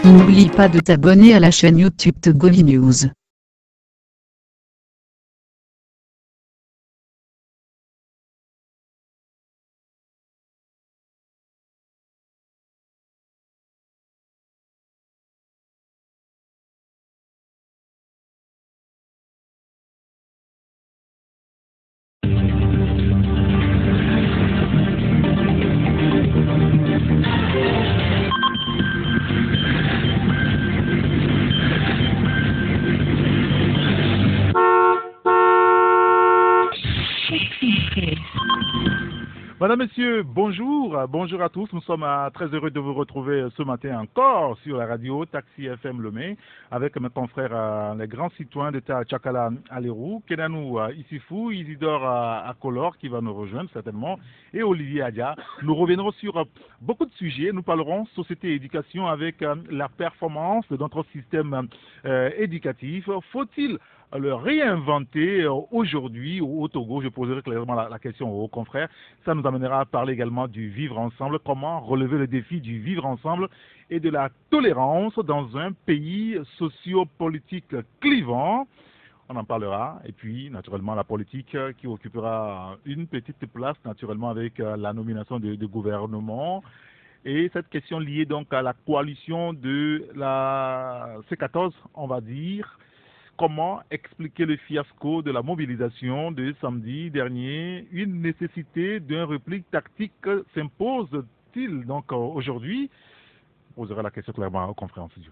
N'oublie pas de t'abonner à la chaîne YouTube Togovi News. Madame, Messieurs, bonjour, bonjour à tous. Nous sommes très heureux de vous retrouver ce matin encore sur la radio Taxi FM Lomé avec mes confrères, les grands citoyens d'État Tchakala Alerou, Kenanou Isifou, Isidore Akolor qui va nous rejoindre certainement et Olivier Adia. Nous reviendrons sur beaucoup de sujets. Nous parlerons société et éducation avec la performance de notre système éducatif. Faut-il le réinventer aujourd'hui au Togo? Je poserai clairement la question aux confrères. Ça nous amènera à parler également du vivre ensemble, comment relever le défi du vivre ensemble et de la tolérance dans un pays sociopolitique clivant. On en parlera. Et puis, naturellement, la politique qui occupera une petite place, naturellement, avec la nomination de gouvernement. Et cette question liée donc à la coalition de la C14, on va dire. Comment expliquer le fiasco de la mobilisation de samedi dernier? Une nécessité d'un repli tactique s'impose-t-il donc aujourd'hui? Je poserai la question clairement aux confrères en studio.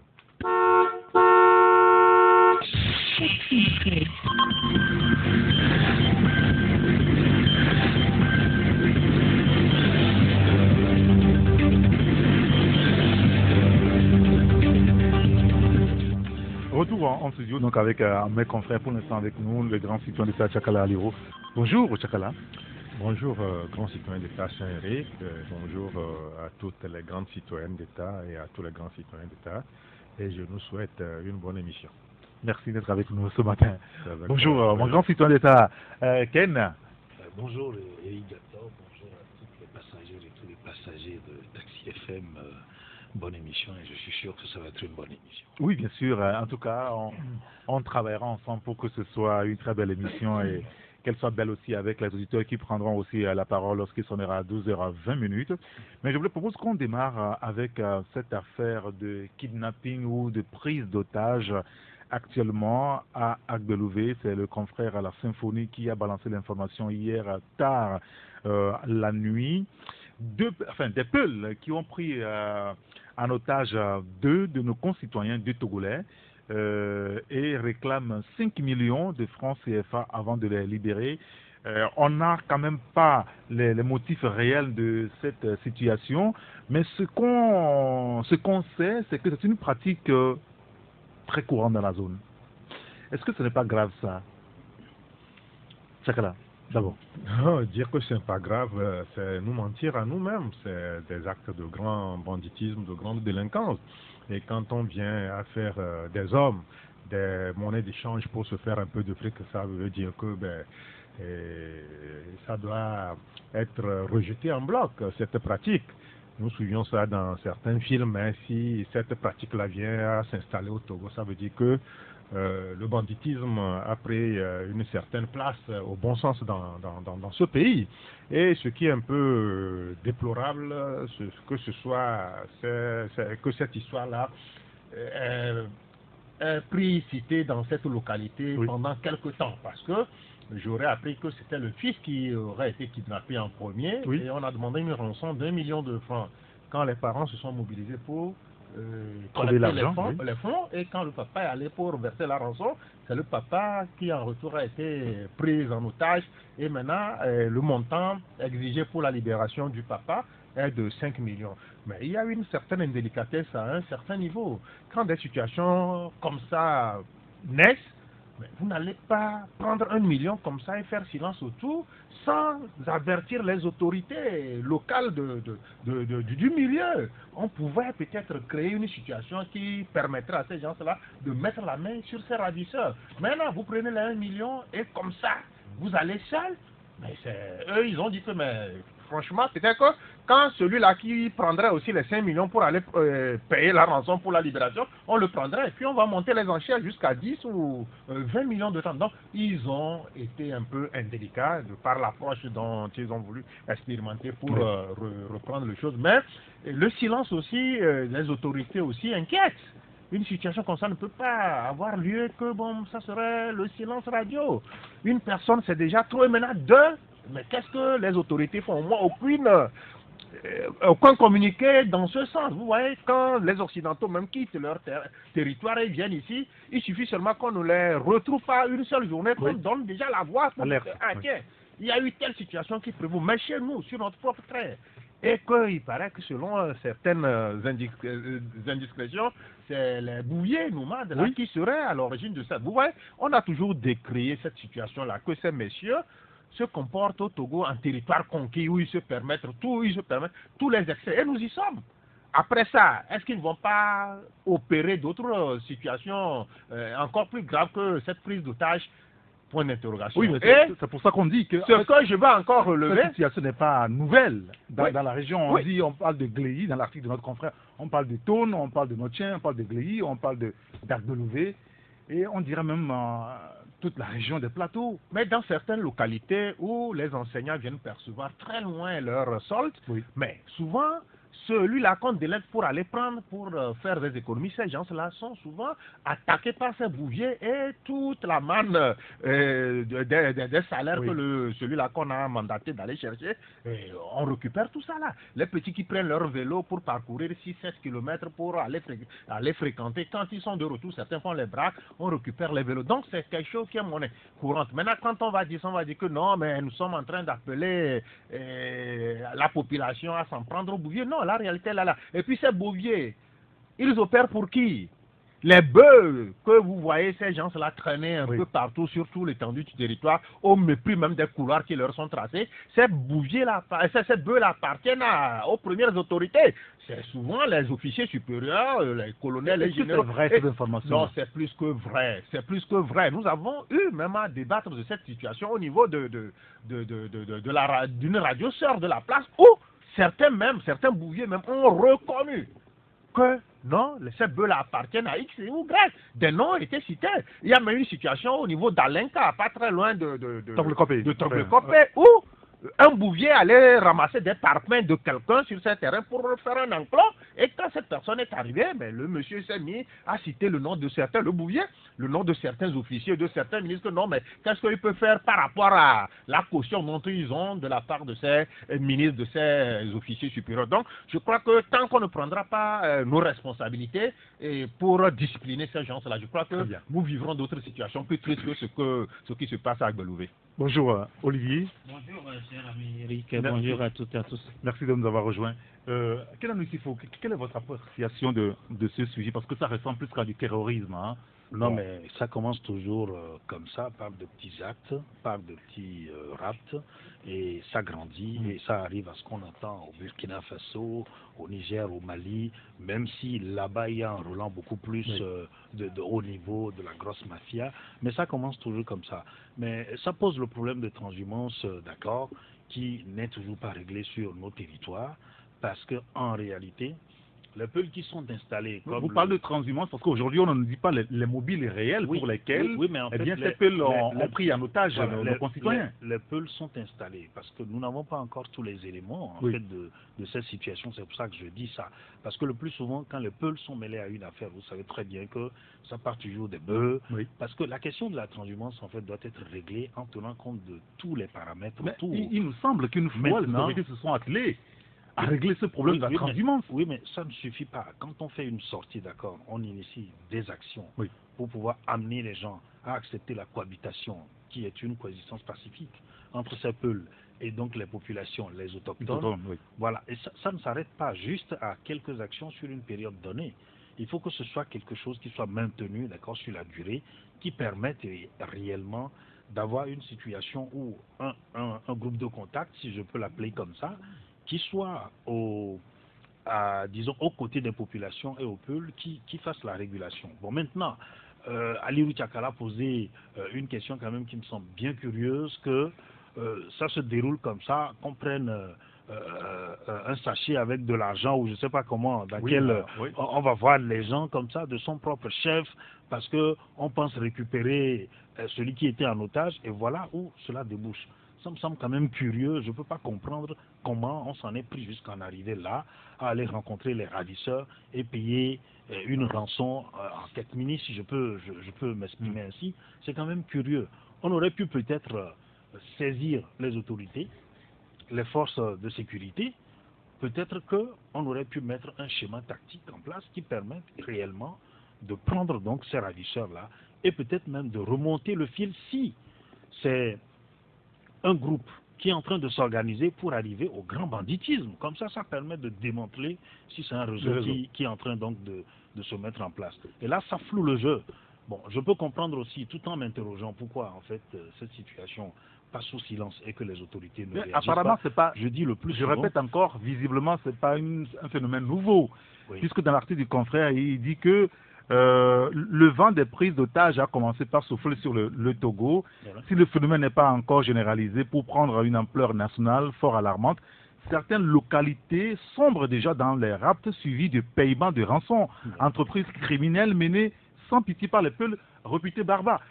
Retour en studio donc avec mes confrères pour l'instant avec nous, le grand citoyen d'État Tchakala Aliro. Bonjour Tchakala. Bonjour grand citoyen d'État Saint-Éric, bonjour à toutes les grandes citoyennes d'État et à tous les grands citoyens d'État et je nous souhaite une bonne émission. Merci d'être avec nous ce matin. Bonjour mon grand citoyen d'État Ken. Bonjour Eric Gator, bonjour à tous les passagers et tous les passagers de Taxi FM. Bonne émission et je suis sûr que ça va être une bonne émission. Oui, bien sûr. En tout cas, on travaillera ensemble pour que ce soit une très belle émission et qu'elle soit belle aussi avec les auditeurs qui prendront aussi la parole lorsqu'il sonnera à 12h20. Mais je vous propose qu'on démarre avec cette affaire de kidnapping ou de prise d'otage actuellement à Agbelouvé. C'est le confrère à la Symphonie qui a balancé l'information hier tard la nuit. Des Peuls qui ont pris en otage deux de nos concitoyens, deux Togolais, et réclament 5 millions de francs CFA avant de les libérer. On n'a quand même pas les motifs réels de cette situation, mais ce qu'on sait, c'est que c'est une pratique très courante dans la zone. Est-ce que ce n'est pas grave ça? Chakala, d'abord. Dire que ce n'est pas grave, c'est nous mentir à nous-mêmes. C'est des actes de grand banditisme, de grande délinquance. Et quand on vient à faire des hommes, des monnaies d'échange pour se faire un peu de fric, ça veut dire que ça doit être rejeté en bloc, cette pratique. Nous suivions ça dans certains films, mais si cette pratique-là vient à s'installer au Togo, ça veut dire que le banditisme a pris une certaine place au bon sens dans ce pays. Et ce qui est un peu déplorable, que ce soit que cette histoire-là est prise citée dans cette localité pendant quelque temps, parce que j'aurais appris que c'était le fils qui aurait été kidnappé en premier, et on a demandé une rançon d'1 million de francs quand les parents se sont mobilisés pour collecter les fonds, et quand le papa est allé pour verser la rançon, c'est le papa qui en retour a été pris en otage, et maintenant le montant exigé pour la libération du papa est de 5 millions. Mais il y a une certaine indélicatesse à un certain niveau. Quand des situations comme ça naissent, Mais vous n'allez pas prendre 1 million comme ça et faire silence autour sans avertir les autorités locales du milieu. On pouvait peut-être créer une situation qui permettrait à ces gens-là de mettre la main sur ces ravisseurs. Maintenant, vous prenez les 1 million et comme ça, vous allez seul. Mais eux, ils ont dit que, mais franchement, peut-être que quand celui-là qui prendrait aussi les 5 millions pour aller payer la rançon pour la libération, on le prendrait et puis on va monter les enchères jusqu'à 10 ou 20 millions de temps. Donc, ils ont été un peu indélicats de par l'approche dont ils ont voulu expérimenter pour reprendre les choses. Mais le silence aussi, les autorités aussi inquiètent. Une situation comme ça ne peut pas avoir lieu que, bon, ça serait le silence radio. Une personne, c'est déjà trop, et maintenant deux. Mais qu'est-ce que les autorités font? Au moins, aucun communiqué dans ce sens. Vous voyez, quand les Occidentaux même quittent leur territoire et viennent ici, il suffit seulement qu'on ne les retrouve pas une seule journée, qu'on donne déjà la voix pour dire, tiens, il y a eu telle situation qui prévaut. Mais chez nous, sur notre propre trait. Et qu'il paraît que selon certaines indiscrétions, c'est les bouviers nomades qui seraient à l'origine de ça. Vous voyez, on a toujours décrié cette situation-là, que ces messieurs se comportent au Togo en territoire conquis où ils se permettent tout, ils se permettent tous les excès. Et nous y sommes. Après ça, est-ce qu'ils ne vont pas opérer d'autres situations encore plus graves que cette prise d'otage? Point d'interrogation. Oui, mais c'est pour ça qu'on dit que ce que je vais encore relever, cette situation n'est pas nouvelle dans la région. On parle de Gléy dans l'article de notre confrère, on parle de Tône, on parle de Notien, on parle de Gléy, on parle d'Ardelouvé, et on dirait même toute la région des plateaux. Mais dans certaines localités où les enseignants viennent percevoir très loin leur solde, mais souvent celui-là qu'on délègue pour aller prendre, pour faire des économies, ces gens-là sont souvent attaqués par ces bouviers et toute la manne des salaires que celui-là qu'on a mandaté d'aller chercher, on récupère tout ça là. Les petits qui prennent leur vélo pour parcourir 6-7 km pour aller fréquenter, quand ils sont de retour, certains font les braques, on récupère les vélos. Donc c'est quelque chose qui est monnaie courante. Maintenant, quand on va dire que non, mais nous sommes en train d'appeler la population à s'en prendre aux bouviers. Non, la réalité là. Et puis ces bouviers, ils opèrent pour qui? Les bœufs que vous voyez ces gens-là traîner un peu partout sur tout l'étendue du territoire, au mépris même des couloirs qui leur sont tracés, ces bœufs-là appartiennent aux premières autorités. C'est souvent les officiers supérieurs, les colonels, les généraux. C'est vrai cette information? Non, c'est plus que vrai. C'est plus que vrai. Nous avons eu même à débattre de cette situation au niveau d'une radio sœur de la place où certains bouviers même ont reconnu que non, ces bœufs-là appartiennent à X ou Y. Des noms étaient cités. Il y a même une situation au niveau d'Alenka, pas très loin de Toglecopé, où un bouvier allait ramasser des parpaings de quelqu'un sur ce terrain pour faire un enclos. Et quand cette personne est arrivée, ben, le monsieur s'est mis à citer le nom de certains, le bouvier, le nom de certains officiers, de certains ministres. Non, mais qu'est-ce qu'il peut faire par rapport à la caution dont ils ont de la part de ces ministres, de ces officiers supérieurs? Donc, je crois que tant qu'on ne prendra pas nos responsabilités pour discipliner ces gens-là, je crois que nous vivrons d'autres situations plus tristes que ce qui se passe à Gbelouvé. Bonjour Olivier. Bonjour cher ami Eric, bonjour à toutes et à tous. Merci de nous avoir rejoints. Quelle est votre appréciation de ce sujet? Parce que ça ressemble plus qu'à du terrorisme. Hein? Non, mais ça commence toujours comme ça, par de petits actes, par de petits rapts, et ça grandit, et ça arrive à ce qu'on entend au Burkina Faso, au Niger, au Mali, même si là-bas il y a un Roland beaucoup plus de haut niveau, de la grosse mafia, mais ça commence toujours comme ça. Mais ça pose le problème de transhumance, d'accord, qui n'est toujours pas réglé sur nos territoires, parce qu'en réalité, les peuls qui sont installés... Vous parlez de transhumance parce qu'aujourd'hui, on ne dit pas les mobiles réels pour lesquels mais en fait, ces peuls ont pris en otage nos concitoyens. Les peuls sont installés parce que nous n'avons pas encore tous les éléments en fait, de cette situation. C'est pour ça que je dis ça. Parce que le plus souvent, quand les peuls sont mêlés à une affaire, vous savez très bien que ça part toujours des bœufs. Parce que la question de la transhumance, en fait, doit être réglée en tenant compte de tous les paramètres. Mais il nous semble qu'une fois les autorités se sont attelées à régler ce problème de la transhumance. Oui, mais ça ne suffit pas. Quand on fait une sortie, d'accord, on initie des actions pour pouvoir amener les gens à accepter la cohabitation, qui est une coexistence pacifique entre ces peuples et donc les populations, les autochtones. Voilà. Et ça ne s'arrête pas juste à quelques actions sur une période donnée. il faut que ce soit quelque chose qui soit maintenu, d'accord, sur la durée, qui permette réellement d'avoir une situation où un groupe de contact, si je peux l'appeler comme ça, qui soit disons, aux côtés des populations et aux peuples qui fassent la régulation. Bon, maintenant, Aliru Tchakala a posé une question quand même qui me semble bien curieuse, que ça se déroule comme ça, qu'on prenne un sachet avec de l'argent ou je ne sais pas comment, dans lequel on va voir les gens comme ça, de son propre chef, parce qu'on pense récupérer celui qui était en otage, et voilà où cela débouche. Ça me semble quand même curieux, je ne peux pas comprendre comment on s'en est pris jusqu'à en arriver là, à aller rencontrer les ravisseurs et payer une rançon en catimini, si je peux m'exprimer ainsi. C'est quand même curieux. On aurait pu peut-être saisir les autorités, les forces de sécurité, peut-être qu'on aurait pu mettre un schéma tactique en place qui permette réellement de prendre donc ces ravisseurs-là et peut-être même de remonter le fil si c'est un groupe qui est en train de s'organiser pour arriver au grand banditisme. Comme ça, ça permet de démanteler si c'est un réseau qui est en train donc de se mettre en place. Et là, ça floue le jeu. Bon, je peux comprendre aussi, tout en m'interrogeant, pourquoi en fait cette situation passe sous silence et que les autorités ne réagissent apparemment, pas. C'est pas. Je dis le plus Je souvent, répète encore, visiblement, c'est pas un phénomène nouveau, puisque dans l'article du confrère, il dit que le vent des prises d'otages a commencé par souffler sur le Togo. Voilà. Si le phénomène n'est pas encore généralisé pour prendre une ampleur nationale fort alarmante, certaines localités sombrent déjà dans les rapts suivis de paiements de rançon. Entreprises criminelles menées sans pitié par les peuples réputés barbares.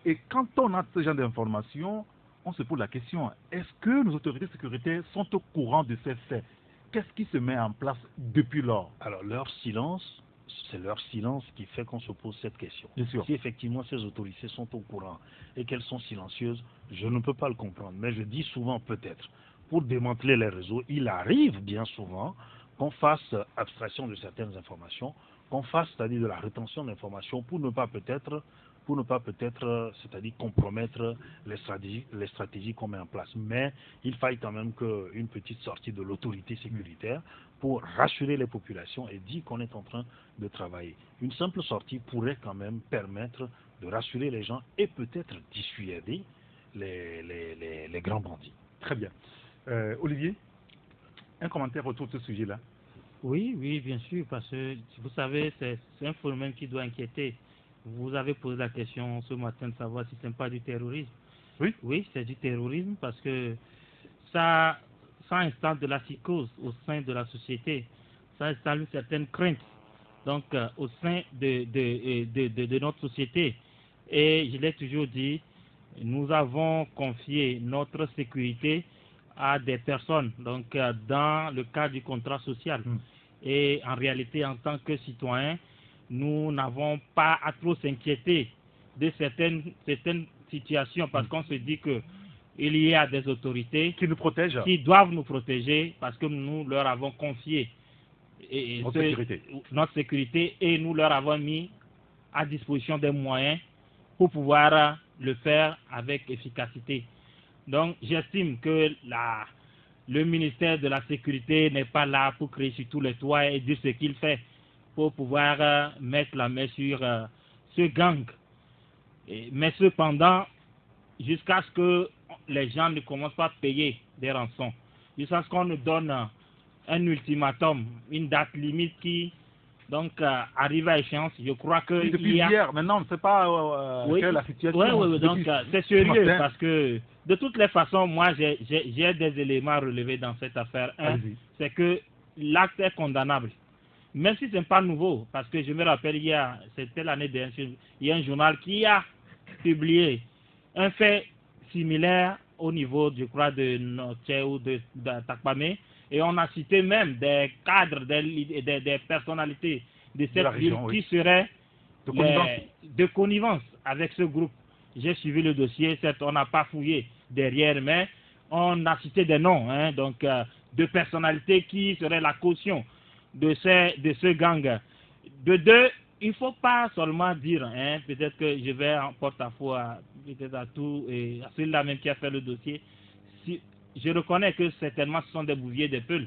Et quand on a ce genre d'informations, on se pose la question, est-ce que nos autorités sécuritaires sont au courant de ces faits? Qu'est-ce qui se met en place depuis lors? Alors, leur silence, c'est leur silence qui fait qu'on se pose cette question. Bien sûr. Si effectivement ces autorités sont au courant et qu'elles sont silencieuses, je ne peux pas le comprendre. Mais je dis souvent peut-être, pour démanteler les réseaux, il arrive bien souvent qu'on fasse abstraction de certaines informations, qu'on fasse, c'est-à-dire de la rétention d'informations pour ne pas peut-être, c'est-à-dire compromettre les stratégies qu'on met en place. Mais il faille quand même qu'une petite sortie de l'autorité sécuritaire pour rassurer les populations et dire qu'on est en train de travailler. Une simple sortie pourrait quand même permettre de rassurer les gens et peut-être dissuader les grands bandits. Très bien. Olivier, un commentaire autour de ce sujet-là? Oui, bien sûr, parce que vous savez, c'est un phénomène qui doit inquiéter. Vous avez posé la question ce matin de savoir si ce n'est pas du terrorisme. Oui. Oui, c'est du terrorisme parce que ça installe de la psychose au sein de la société. Ça installe une certaine crainte donc, au sein de notre société. Et je l'ai toujours dit, nous avons confié notre sécurité à des personnes donc, dans le cadre du contrat social. Et en réalité, en tant que citoyens, nous n'avons pas à trop s'inquiéter de certaines situations parce qu'on se dit que il y a des autorités qui nous protègent, qui doivent nous protéger parce que nous leur avons confié notre sécurité et nous leur avons mis à disposition des moyens pour pouvoir le faire avec efficacité. Donc j'estime que le ministère de la Sécurité n'est pas là pour crier sur tous les toits et dire ce qu'il fait pour pouvoir mettre la main sur ce gang. Mais cependant, jusqu'à ce que les gens ne commencent pas à payer des rançons, jusqu'à ce qu'on nous donne un ultimatum, une date limite qui donc arrive à échéance, je crois que depuis hier, maintenant on ne sait pas quelle est la situation. Oui, donc c'est sérieux parce que de toutes les façons, moi j'ai des éléments à relever dans cette affaire. C'est que l'acte est condamnable. Même si ce n'est pas nouveau, parce que je me rappelle, c'était l'année dernière, il y a un journal qui a publié un fait similaire au niveau, je crois, de Notché ou de Takpamé, et on a cité même des cadres, des personnalités de cette ville qui seraient de connivence avec ce groupe. J'ai suivi le dossier, certes, on n'a pas fouillé derrière, mais on a cité des noms, donc de personnalités qui seraient la caution de ce gang. De deux, il ne faut pas seulement dire, peut-être que je vais en porte-à-faux peut-être à tout et à celui-là même qui a fait le dossier. Je reconnais que certainement ce sont des bouviers des Peuls,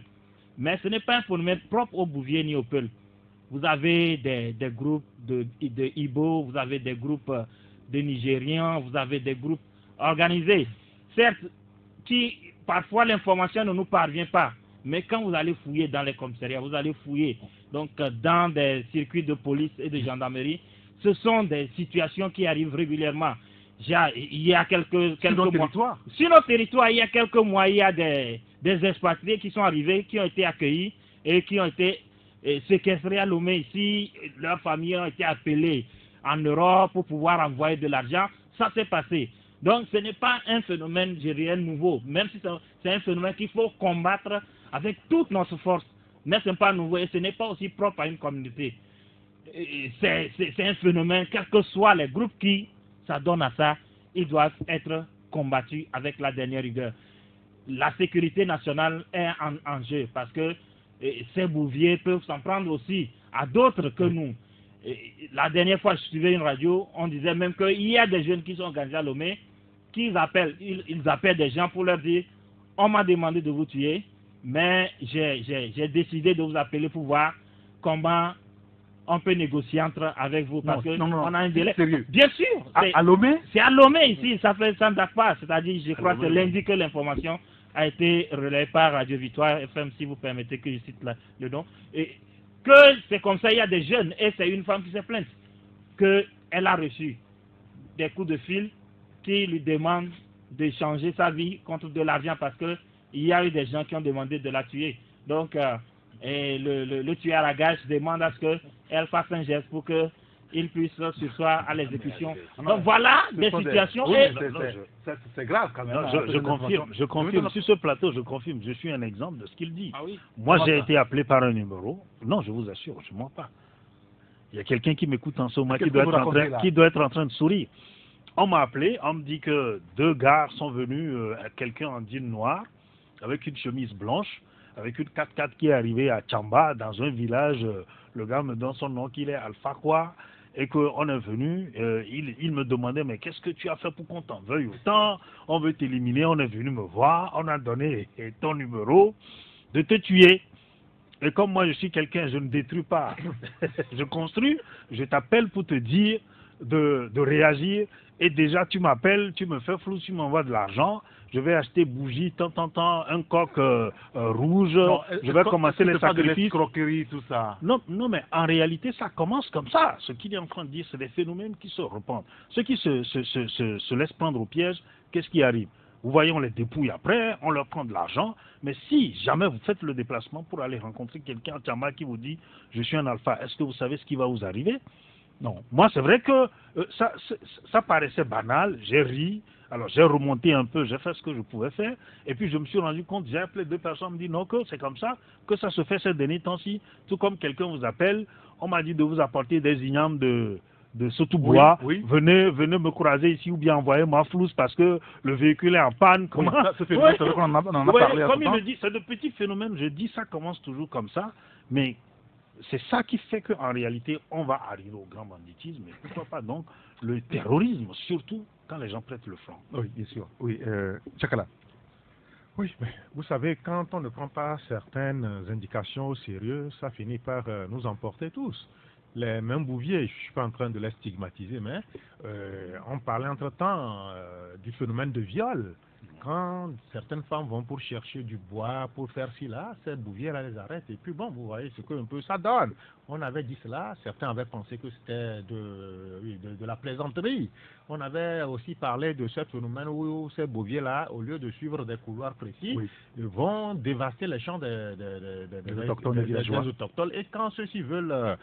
mais ce n'est pas un phénomène propre aux bouviers ni aux Peuls. vous avez des groupes de Ibo, vous avez des groupes de Nigériens, vous avez des groupes organisés. Certes, qui parfois l'information ne nous parvient pas, mais quand vous allez fouiller dans les commissariats, vous allez fouiller donc dans des circuits de police et de gendarmerie, ce sont des situations qui arrivent régulièrement. Il y a quelques mois. Sur notre territoire, il y a quelques mois, il y a des expatriés qui sont arrivés, qui ont été accueillis et qui ont été séquestrés à Lomé ici. Leurs familles ont été appelées en Europe pour pouvoir envoyer de l'argent. Ça s'est passé. Donc ce n'est pas un phénomène réel nouveau, même si c'est un phénomène qu'il faut combattre avec toute notre force. Mais ce n'est pas nouveau et ce n'est pas aussi propre à une communauté. C'est un phénomène, quels que soient les groupes qui s'adonnent à ça, ils doivent être combattus avec la dernière rigueur. La sécurité nationale est en jeu parce que ces bouviers peuvent s'en prendre aussi à d'autres que nous. La dernière fois, je suivais une radio, on disait même qu'il y a des jeunes qui sont organisés à Lomé, ils appellent des gens pour leur dire « On m'a demandé de vous tuer, mais j'ai décidé de vous appeler pour voir comment on peut négocier avec vous. » Parce qu'on a un délai. Sérieux. Bien sûr. À Lomé? C'est à Lomé ici, ça ne date pas. C'est-à-dire, je crois que lundi que l'information a été relayée par Radio Victoire FM, si vous permettez que je cite le nom. Et que c'est comme ça, il y a des jeunes, et c'est une femme qui s'est plainte, qu'elle a reçu des coups de fil qui lui demandent de changer sa vie contre de l'argent parce qu'il y a eu des gens qui ont demandé de la tuer. Donc, le tueur à gage demande à ce qu'elle fasse un geste pour qu'il puisse sursoir à l'exécution. Donc voilà des situations. C'est grave quand même. Je confirme. Sur ce plateau, je confirme. Je suis un exemple de ce qu'il dit. Ah oui. Moi, j'ai été appelé par un numéro. Non, je vous assure, je ne mens pas. Il y a quelqu'un qui m'écoute en ce moment qui doit être en train de sourire. On m'a appelé, on me dit que 2 gars sont venus, quelqu'un en jean noir, avec une chemise blanche, avec une 4x4 qui est arrivée à Tchamba, dans un village. Le gars me donne son nom, qu'il est Alpha quoi, et qu'on est venu, il me demandait, mais qu'est-ce que tu as fait pour qu'on t'en veuille autant? On veut t'éliminer, on est venu me voir, on a donné ton numéro, de te tuer. Et comme moi je suis quelqu'un, je ne détruis pas, je construis, je t'appelle pour te dire de réagir. Et déjà, tu m'appelles, tu me fais flou, tu m'envoies de l'argent, je vais acheter bougies, un coq rouge, je vais commencer les sacrifices. Croquerie, tout ça. Non, mais en réalité, ça commence comme ça. Ce qu'il est en train de dire, c'est des phénomènes qui se répandent. Ceux qui se laissent prendre au piège, qu'est-ce qui arrive? Vous voyez, on les dépouille après, on leur prend de l'argent. Mais si jamais vous faites le déplacement pour aller rencontrer quelqu'un en Tchamba qui vous dit « Je suis un alpha », est-ce que vous savez ce qui va vous arriver? Non. Moi, c'est vrai que ça paraissait banal, j'ai ri, alors j'ai remonté un peu, j'ai fait ce que je pouvais faire, et puis je me suis rendu compte, j'ai appelé 2 personnes, me dit non, que c'est comme ça, que ça se fait ces derniers temps-ci, tout comme quelqu'un vous appelle, on m'a dit de vous apporter des ignames de Sotubois, venez me croiser ici, ou bien envoyez-moi Flous parce que le véhicule est en panne. Comment ça fait vrai qu'on en a parlé. Comme il me dit, c'est de petits phénomènes, je dis ça commence toujours comme ça, mais c'est ça qui fait qu'en réalité, on va arriver au grand banditisme, et pourquoi pas donc le terrorisme, surtout quand les gens prêtent le flanc. Oui, bien sûr. Oui, Tchakala. Oui, mais vous savez, quand on ne prend pas certaines indications au sérieux, ça finit par nous emporter tous. Les mêmes bouviers, je ne suis pas en train de les stigmatiser, mais on parlait entre-temps du phénomène de viol. Quand certaines femmes vont pour chercher du bois, pour faire ci, là, ces bouviers-là les arrêtent. Et puis bon, vous voyez ce qu'un peu ça donne. On avait dit cela, certains avaient pensé que c'était de la plaisanterie. On avait aussi parlé de ce phénomène où ces bouviers-là, au lieu de suivre des couloirs précis, vont dévaster les champs des autochtones. Et quand ceux-ci veulent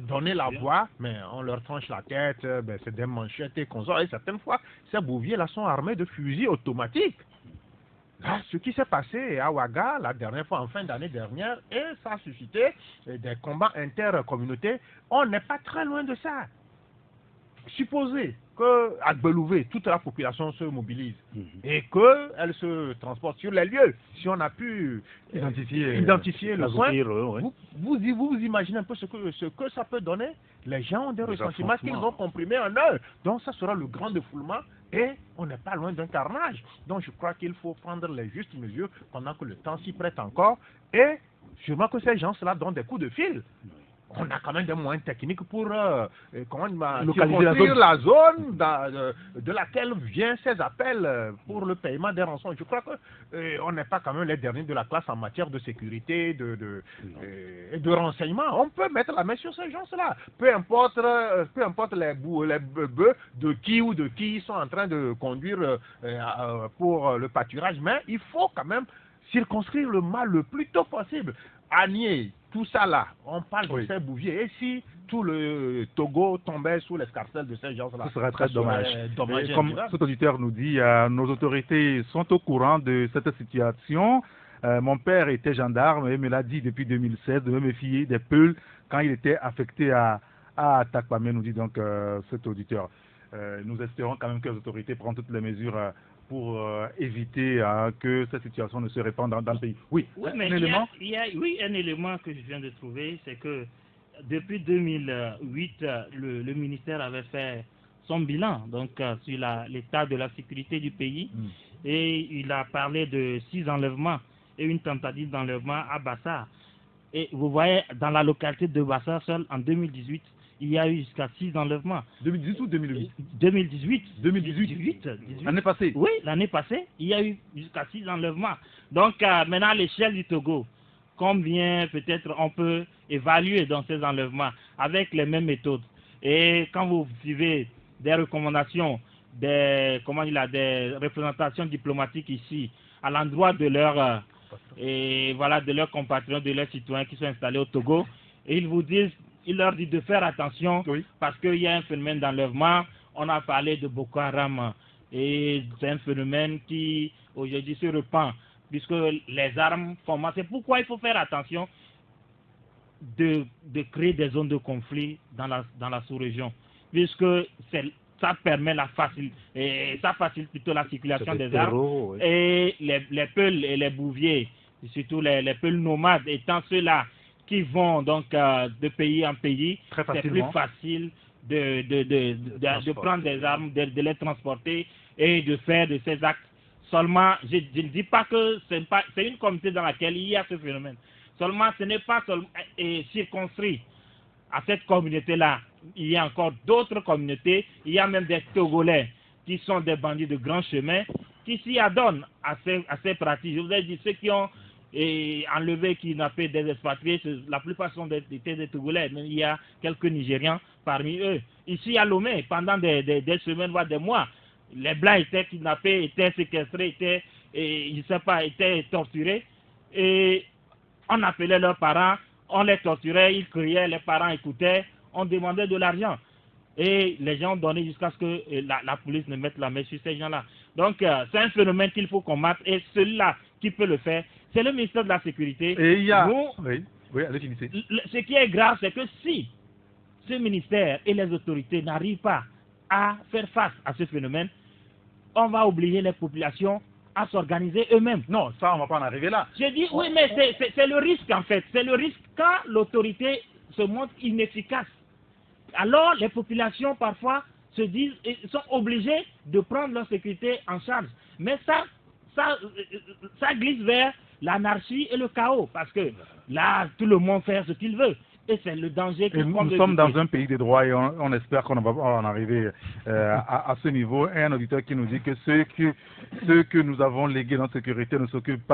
donner la voix, mais on leur tranche la tête, c'est des manchettes et consorts. Et certaines fois, ces bouviers-là sont armés de fusils automatiques. Là, ce qui s'est passé à Ouaga la dernière fois, en fin d'année dernière, et ça a suscité des combats intercommunautés, on n'est pas très loin de ça. Supposez qu'à Gbelouvé, toute la population se mobilise et qu'elle se transporte sur les lieux. Si on a pu identifier le point, vous imaginez un peu ce que ça peut donner. Les gens ont des ressentiments qu'ils vont comprimer en eux. Donc ça sera le grand défoulement et on n'est pas loin d'un carnage. Donc je crois qu'il faut prendre les justes mesures pendant que le temps s'y prête encore. Et sûrement que ces gens-là donnent des coups de fil. on a quand même des moyens techniques pour localiser la zone de laquelle viennent ces appels pour le paiement des rançons. Je crois que on n'est pas quand même les derniers de la classe en matière de sécurité et de renseignement. On peut mettre la main sur ces gens-là. Peu importe les bœufs de qui sont en train de conduire pour le pâturage, mais il faut quand même circonscrire le mal le plus tôt possible. Nier tout ça là, on parle de ces bouviers. Et si tout le Togo tombait sous l'escarcelle de ces gens-là, ce serait très dommage. Comme cet auditeur nous dit, nos autorités sont au courant de cette situation. Mon père était gendarme et me l'a dit depuis 2016 de me méfier des peuls quand il était affecté à Takpamé, nous dit donc cet auditeur. Nous espérons quand même que les autorités prennent toutes les mesures pour éviter que cette situation ne se répande dans le pays. Oui, mais il y a un élément que je viens de trouver, c'est que depuis 2008, le ministère avait fait son bilan donc sur l'état de la sécurité du pays et il a parlé de 6 enlèvements et une tentative d'enlèvement à Bassar. Et vous voyez, dans la localité de Bassar seul, en 2018, il y a eu jusqu'à 6 enlèvements. 2018 ou 2008 2018. L'année passée. Oui, l'année passée, il y a eu jusqu'à 6 enlèvements. Donc, maintenant, à l'échelle du Togo, combien peut-être on peut évaluer dans ces enlèvements avec les mêmes méthodes. Et quand vous suivez des recommandations, des représentations diplomatiques ici, à l'endroit de leurs compatriotes, de leurs citoyens qui sont installés au Togo, et ils leur disent de faire attention parce qu'il y a un phénomène d'enlèvement. On a parlé de Boko Haram et c'est un phénomène qui aujourd'hui se répand puisque les armes font mal. C'est pourquoi il faut faire attention de créer des zones de conflit dans la sous-région puisque ça permet ça facilite plutôt la circulation des armes et les peuls et les bouviers, surtout les peuls nomades étant ceux-là qui vont donc de pays en pays, c'est plus facile de prendre des armes, de les transporter et de faire de ces actes. Seulement, je ne dis pas que c'est une communauté dans laquelle il y a ce phénomène. Seulement, ce n'est pas circonscrit à cette communauté-là. Il y a encore d'autres communautés, il y a même des Togolais qui sont des bandits de grand chemin, qui s'y adonnent à ces pratiques. Je vous ai dit, ceux qui ont enlevé, kidnappé des expatriés, la plupart sont des Togolais, mais il y a quelques Nigérians parmi eux. Ici à Lomé, pendant des semaines, voire des mois, les Blancs étaient kidnappés, étaient séquestrés, étaient torturés, et on appelait leurs parents, on les torturait, ils criaient, les parents écoutaient, on demandait de l'argent. Et les gens ont donné jusqu'à ce que la police ne mette la main sur ces gens-là. Donc, c'est un phénomène qu'il faut combattre, et celui-là qui peut le faire, c'est le ministère de la Sécurité. Et il y a... Oui, allez, finissez. Ce qui est grave, c'est que si ce ministère et les autorités n'arrivent pas à faire face à ce phénomène, on va obliger les populations à s'organiser eux-mêmes. Non, ça, on ne va pas en arriver là. Je dis, oui, mais c'est le risque, en fait. C'est le risque quand l'autorité se montre inefficace. Alors, les populations, parfois, sont obligées de prendre leur sécurité en charge. Mais ça glisse vers l'anarchie et le chaos, parce que là, tout le monde fait ce qu'il veut. Et c'est le danger que nous sommes dans un pays de droit et on espère qu'on va en arriver à ce niveau. Et un auditeur qui nous dit que ceux que nous avons légués dans la sécurité ne s'occupent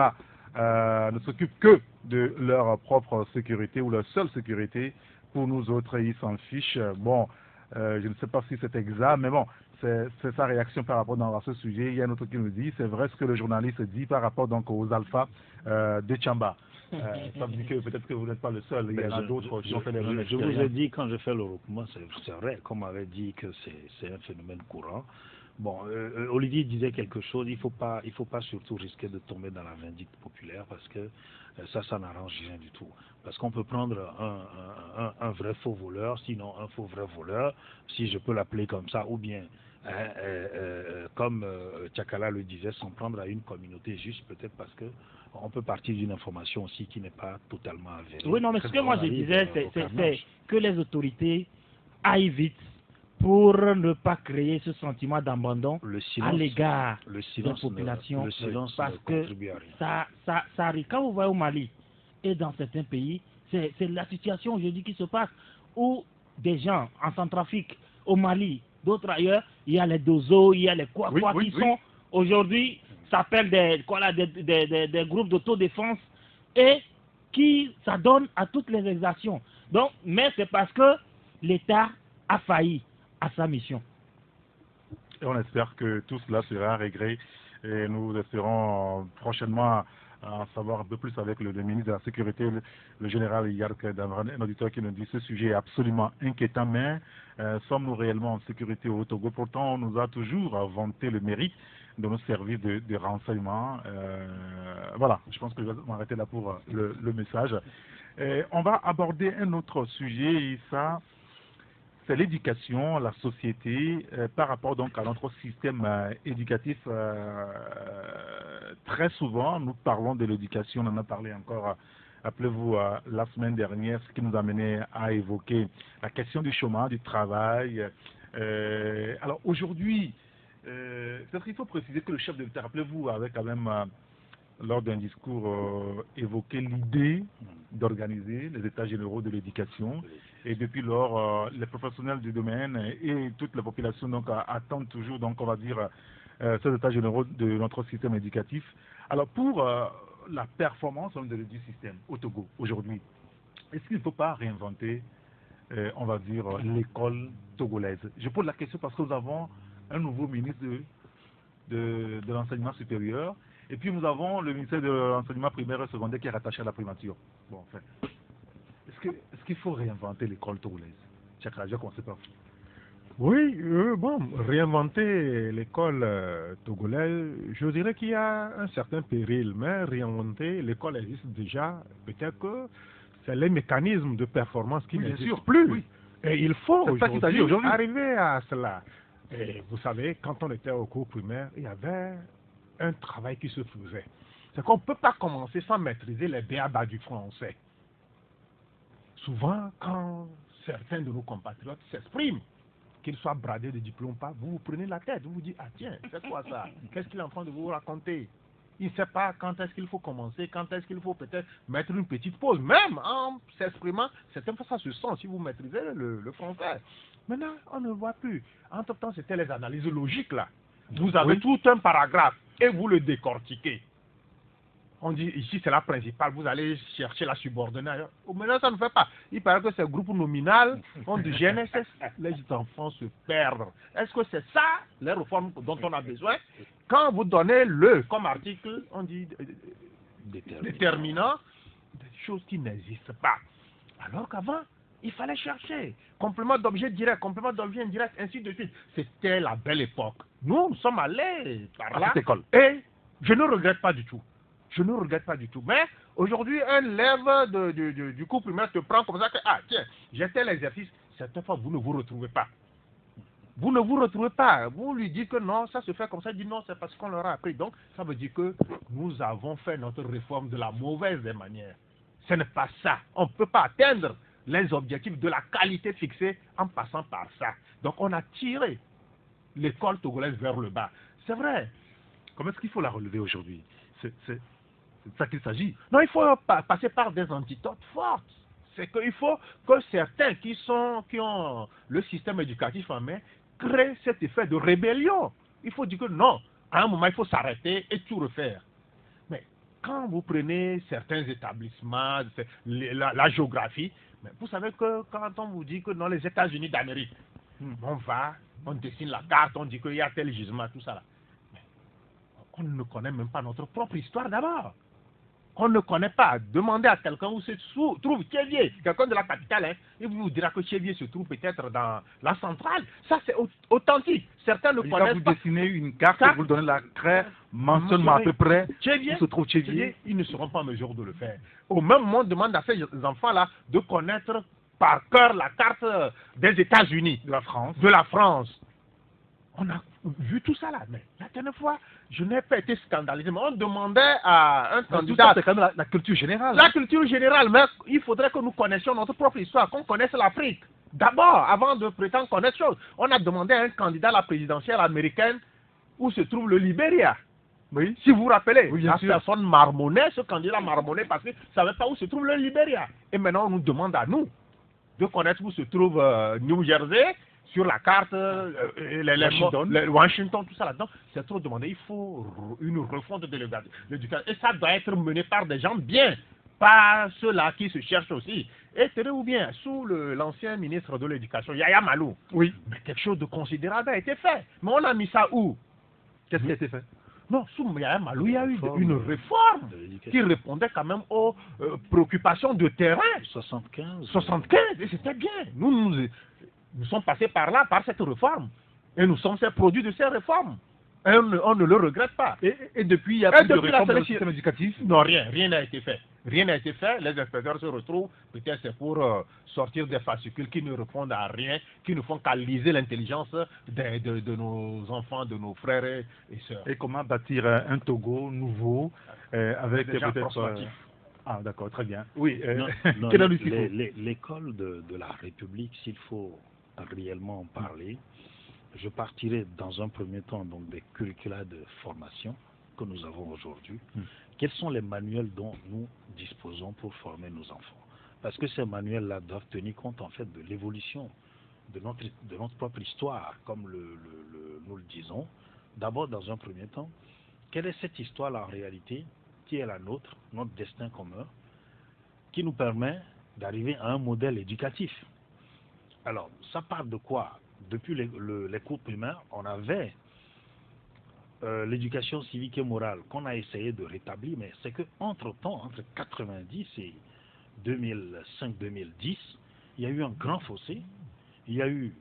que de leur propre sécurité ou leur seule sécurité. Pour nous autres, ils s'en fichent. Bon, je ne sais pas si c'est exact, mais bon, c'est sa réaction par rapport à ce sujet. Il y a un autre qui nous dit, c'est vrai ce que le journaliste dit par rapport donc aux alphas de Tchamba. Ça veut dire que peut-être que vous n'êtes pas le seul, il y en a d'autres qui ont fait les mêmes expériences. Je vous ai dit, quand je fais le recoupement, c'est vrai, comme on avait dit que c'est un phénomène courant. Bon, Olivier disait quelque chose, il faut pas surtout risquer de tomber dans la vindicte populaire parce que ça n'arrange rien du tout. Parce qu'on peut prendre un vrai faux voleur, sinon un faux vrai voleur, si je peux l'appeler comme ça, ou bien comme Tchakala le disait, s'en prendre à une communauté juste peut-être parce que on peut partir d'une information aussi qui n'est pas totalement avérée. Oui, non, mais ce que moi je disais, c'est que les autorités aillent vite pour ne pas créer ce sentiment d'abandon à l'égard des populations. Parce que ça arrive. Quand vous voyez au Mali et dans certains pays, C'est la situation aujourd'hui qui se passe où des gens en Centrafrique, au Mali, d'autres ailleurs, il y a les Dozo, il y a les Kwakwa qui sont aujourd'hui s'appellent des groupes d'autodéfense et qui s'adonnent à toutes les exactions. Donc, mais c'est parce que l'État a failli à sa mission. Et on espère que tout cela sera réglé et nous espérons prochainement en savoir un peu plus avec le ministre de la Sécurité, le général Yark Damran, un auditeur qui nous dit que ce sujet est absolument inquiétant, mais sommes-nous réellement en sécurité au Togo? Pourtant, on nous a toujours vanté le mérite de nos services de renseignement. Voilà, je pense que je vais m'arrêter là pour le message. On va aborder un autre sujet, et ça, c'est l'éducation, la société, par rapport donc à notre système éducatif. Très souvent, nous parlons de l'éducation, on en a parlé encore, rappelez-vous, la semaine dernière, ce qui nous a mené à évoquer la question du chômage, du travail. Alors aujourd'hui, peut-être qu'il faut préciser que le chef de l'État, rappelez-vous, avait quand même, lors d'un discours, évoqué l'idée d'organiser les états généraux de l'éducation. Et depuis lors, les professionnels du domaine et toute la population donc, attendent toujours, donc, on va dire, ces états généraux de notre système éducatif. Alors pour la performance du système au Togo aujourd'hui, est-ce qu'il ne faut pas réinventer, on va dire, l'école togolaise? Je pose la question parce que nous avons un nouveau ministre de l'enseignement supérieur. Et puis nous avons le ministère de l'enseignement primaire et secondaire qui est rattaché à la primature. Bon, enfin, est-ce qu'il faut réinventer l'école togolaise? Chakra, je ne sais pas. Oui, bon, réinventer l'école togolaise, je dirais qu'il y a un certain péril, mais réinventer l'école existe déjà. Peut-être que c'est les mécanismes de performance qui n'existent plus. Oui. Et il faut aujourd'hui arriver à cela. Et vous savez, quand on était au cours primaire, il y avait un travail qui se faisait. C'est qu'on ne peut pas commencer sans maîtriser les b.a.-ba du français. Souvent, quand certains de nos compatriotes s'expriment, qu'ils soient bradés de diplômes pas, vous vous prenez la tête, vous vous dites, ah tiens, c'est quoi ça? Qu'est-ce qu'il est en train de vous raconter? Il ne sait pas quand est-ce qu'il faut commencer, quand est-ce qu'il faut peut-être mettre une petite pause. Même en s'exprimant, certaines fois ça se sent si vous maîtrisez le français. Maintenant, on ne le voit plus. Entre-temps, c'était les analyses logiques là. Vous avez tout un paragraphe et vous le décortiquez. On dit ici c'est la principale, vous allez chercher la subordonnée. Maintenant ça ne fait pas. Il paraît que c'est groupe nominal, on dit GNSS, les enfants se perdent. Est-ce que c'est ça les réformes dont on a besoin? Quand vous donnez le comme article, on dit déterminant, des choses qui n'existent pas. Alors qu'avant, il fallait chercher. Complément d'objet direct, complément d'objet indirect, ainsi de suite. C'était la belle époque. Nous sommes allés par là. Et je ne regrette pas du tout. Je ne regrette pas du tout. Mais aujourd'hui, un élève du cours primaire te prend comme ça que, ah tiens, j'ai tel exercice. Certaines fois, vous ne vous retrouvez pas. Vous ne vous retrouvez pas. Vous lui dites que non, ça se fait comme ça. Il dit non, c'est parce qu'on leur a appris. Donc, ça veut dire que nous avons fait notre réforme de la mauvaise des manières. Ce n'est pas ça. On ne peut pas atteindre les objectifs de la qualité fixée en passant par ça. Donc, on a tiré l'école togolaise vers le bas. C'est vrai. Comment est-ce qu'il faut la relever aujourd'hui? C'est de ça qu'il s'agit. Non, il faut passer par des antidotes fortes. C'est qu'il faut que certains qui ont le système éducatif en main créent cet effet de rébellion. Il faut dire que non, à un moment, il faut s'arrêter et tout refaire. Mais quand vous prenez certains établissements, la géographie, mais vous savez que quand on vous dit que dans les États-Unis d'Amérique, on dessine la carte, on dit qu'il y a tel gisement, tout ça là. Mais on ne connaît même pas notre propre histoire d'abord. On ne connaît pas. Demandez à quelqu'un où se trouve Tchévier, quelqu'un de la capitale, hein, il vous dira que Tchévier se trouve peut-être dans la centrale. Ça, c'est authentique. Certains ne connaissent pas. Vous dessinez une carte, vous donnez la craie, mentionnement à peu près, où se trouve Tchévier. Ils ne seront pas en mesure de le faire. Au même moment, on demande à ces enfants-là de connaître par cœur la carte des États-Unis, de la France. On a vu tout ça là, mais la dernière fois, je n'ai pas été scandalisé. Mais on demandait à un candidat... C'est quand même la culture générale. La culture générale, mais il faudrait que nous connaissions notre propre histoire, qu'on connaisse l'Afrique. D'abord, avant de prétendre connaître chose, on a demandé à un candidat à la présidentielle américaine où se trouve le Libéria. Oui. Si vous vous rappelez, oui, la personne marmonnait, ce candidat marmonnait parce qu'il ne savait pas où se trouve le Libéria. Et maintenant, on nous demande à nous de connaître où se trouve New Jersey, sur la carte, Washington, tout ça là-dedans. C'est trop demandé. Il faut une refonte de l'éducation. Et ça doit être mené par des gens bien, pas ceux-là qui se cherchent aussi. Et tenez-vous bien, sous l'ancien ministre de l'Éducation, Yaya Malou, oui, mais quelque chose de considérable a été fait. Mais on a mis ça où? Qu'est-ce qui a été fait? Non, sous Yaya Malou, il y a eu une réforme qui répondait quand même aux préoccupations de terrain. 75. Et c'était bien. Nous sommes passés par là, par cette réforme. Et nous sommes ces produits de ces réformes. Et on ne le regrette pas. Et depuis, il y a plus de réforme dans le système éducatif? Non, rien n'a été fait. Rien n'a été fait. Les inspecteurs se retrouvent. Peut-être c'est pour sortir des fascicules qui ne répondent à rien, qui ne font qu'à liser l'intelligence de nos enfants, de nos frères et sœurs. Et comment bâtir un Togo nouveau avec peut-être... Ah, d'accord, très bien. Oui, l'école de la République, s'il faut réellement en parler, je partirai dans un premier temps donc des curricula de formation que nous avons aujourd'hui. Quels sont les manuels dont nous disposons pour former nos enfants? Parce que ces manuels-là doivent tenir compte en fait de l'évolution de notre propre histoire, comme nous le disons. D'abord, dans un premier temps, quelle est cette histoire-là en réalité qui est la nôtre, notre destin commun, qui nous permet d'arriver à un modèle éducatif? Alors, ça part de quoi? Depuis les cours primaires, on avait l'éducation civique et morale qu'on a essayé de rétablir, mais c'est qu'entre-temps, entre 90 et 2005-2010, il y a eu un grand fossé, il y a eu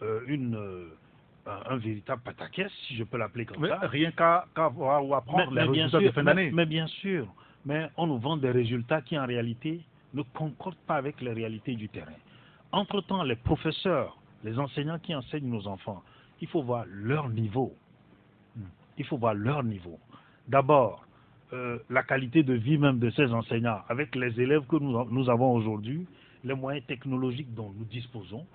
un véritable pataquès, si je peux l'appeler comme ça. Rien qu'à voir ou apprendre les résultats de fin d'année. Mais bien sûr, mais on nous vend des résultats qui en réalité ne concordent pas avec les réalités du terrain. Entre-temps, les professeurs, les enseignants qui enseignent nos enfants, il faut voir leur niveau. Il faut voir leur niveau. D'abord, la qualité de vie même de ces enseignants, avec les élèves que nous avons aujourd'hui, les moyens technologiques dont nous disposons,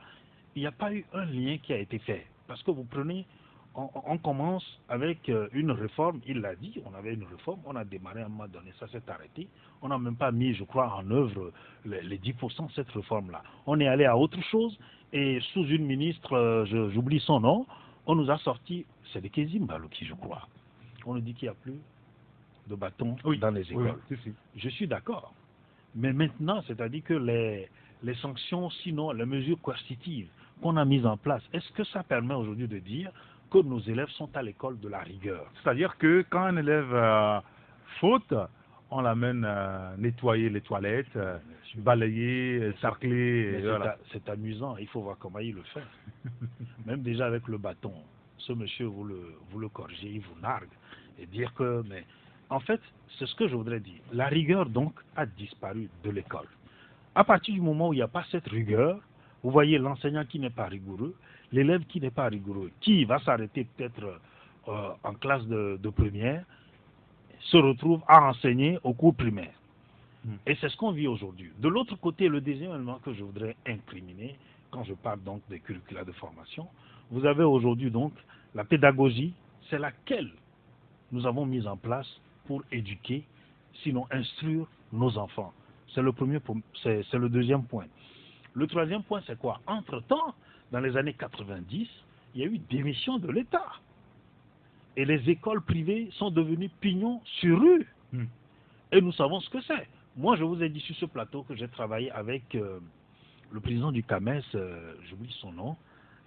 il n'y a pas eu un lien qui a été fait. Parce que vous prenez, on commence avec une réforme, il l'a dit, on avait une réforme, on a démarré à un moment donné, ça s'est arrêté. On n'a même pas mis, je crois, en œuvre les 10% de cette réforme-là. On est allé à autre chose et sous une ministre, j'oublie son nom, on nous a sorti, c'est de Kézim Baloki, je crois. On nous dit qu'il n'y a plus de bâtons dans les écoles. Oui. Je suis d'accord. Mais maintenant, c'est-à-dire que les sanctions, sinon les mesures coercitives qu'on a mises en place, est-ce que ça permet aujourd'hui de dire que nos élèves sont à l'école de la rigueur? C'est-à-dire que quand un élève faute, on l'amène nettoyer les toilettes, balayer, sarcler. Voilà. C'est amusant, il faut voir comment il le fait. Même déjà avec le bâton, ce monsieur, vous le corrigez, il vous nargue et dire que... Mais en fait, c'est ce que je voudrais dire. La rigueur, donc, a disparu de l'école. À partir du moment où il n'y a pas cette rigueur, vous voyez l'enseignant qui n'est pas rigoureux, l'élève qui n'est pas rigoureux, qui va s'arrêter peut-être en classe de première, se retrouve à enseigner au cours primaire. Et c'est ce qu'on vit aujourd'hui. De l'autre côté, le deuxième élément que je voudrais incriminer, quand je parle donc des curricula de formation, vous avez aujourd'hui donc la pédagogie, c'est laquelle nous avons mis en place pour éduquer, sinon instruire nos enfants. C'est le deuxième point. Le troisième point, c'est quoi? Entre-temps, dans les années 90, il y a eu démission de l'État. Et les écoles privées sont devenues pignons sur rue. Et nous savons ce que c'est. Moi, je vous ai dit sur ce plateau que j'ai travaillé avec le président du CAMES, j'oublie son nom.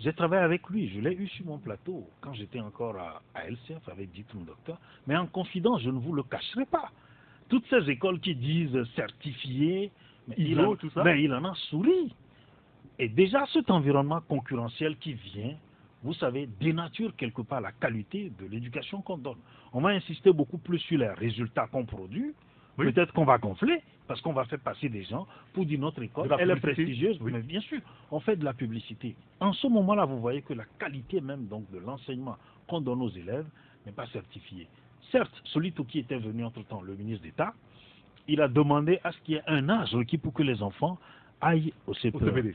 J'ai travaillé avec lui, je l'ai eu sur mon plateau quand j'étais encore à LCF avec Diplôme Docteur. Mais en confidence, je ne vous le cacherai pas. Toutes ces écoles qui disent certifiées, mais il en a souri. Et déjà, cet environnement concurrentiel qui vient, vous savez, dénature quelque part la qualité de l'éducation qu'on donne. On va insister beaucoup plus sur les résultats qu'on produit. Oui. Peut-être qu'on va gonfler, parce qu'on va faire passer des gens pour dire notre école, elle est prestigieuse, mais bien sûr, on fait de la publicité. En ce moment-là, vous voyez que la qualité même donc, de l'enseignement qu'on donne aux élèves n'est pas certifiée. Certes, celui qui était venu entre-temps, le ministre d'État, il a demandé à ce qu'il y ait un âge requis pour que les enfants aillent au CPE.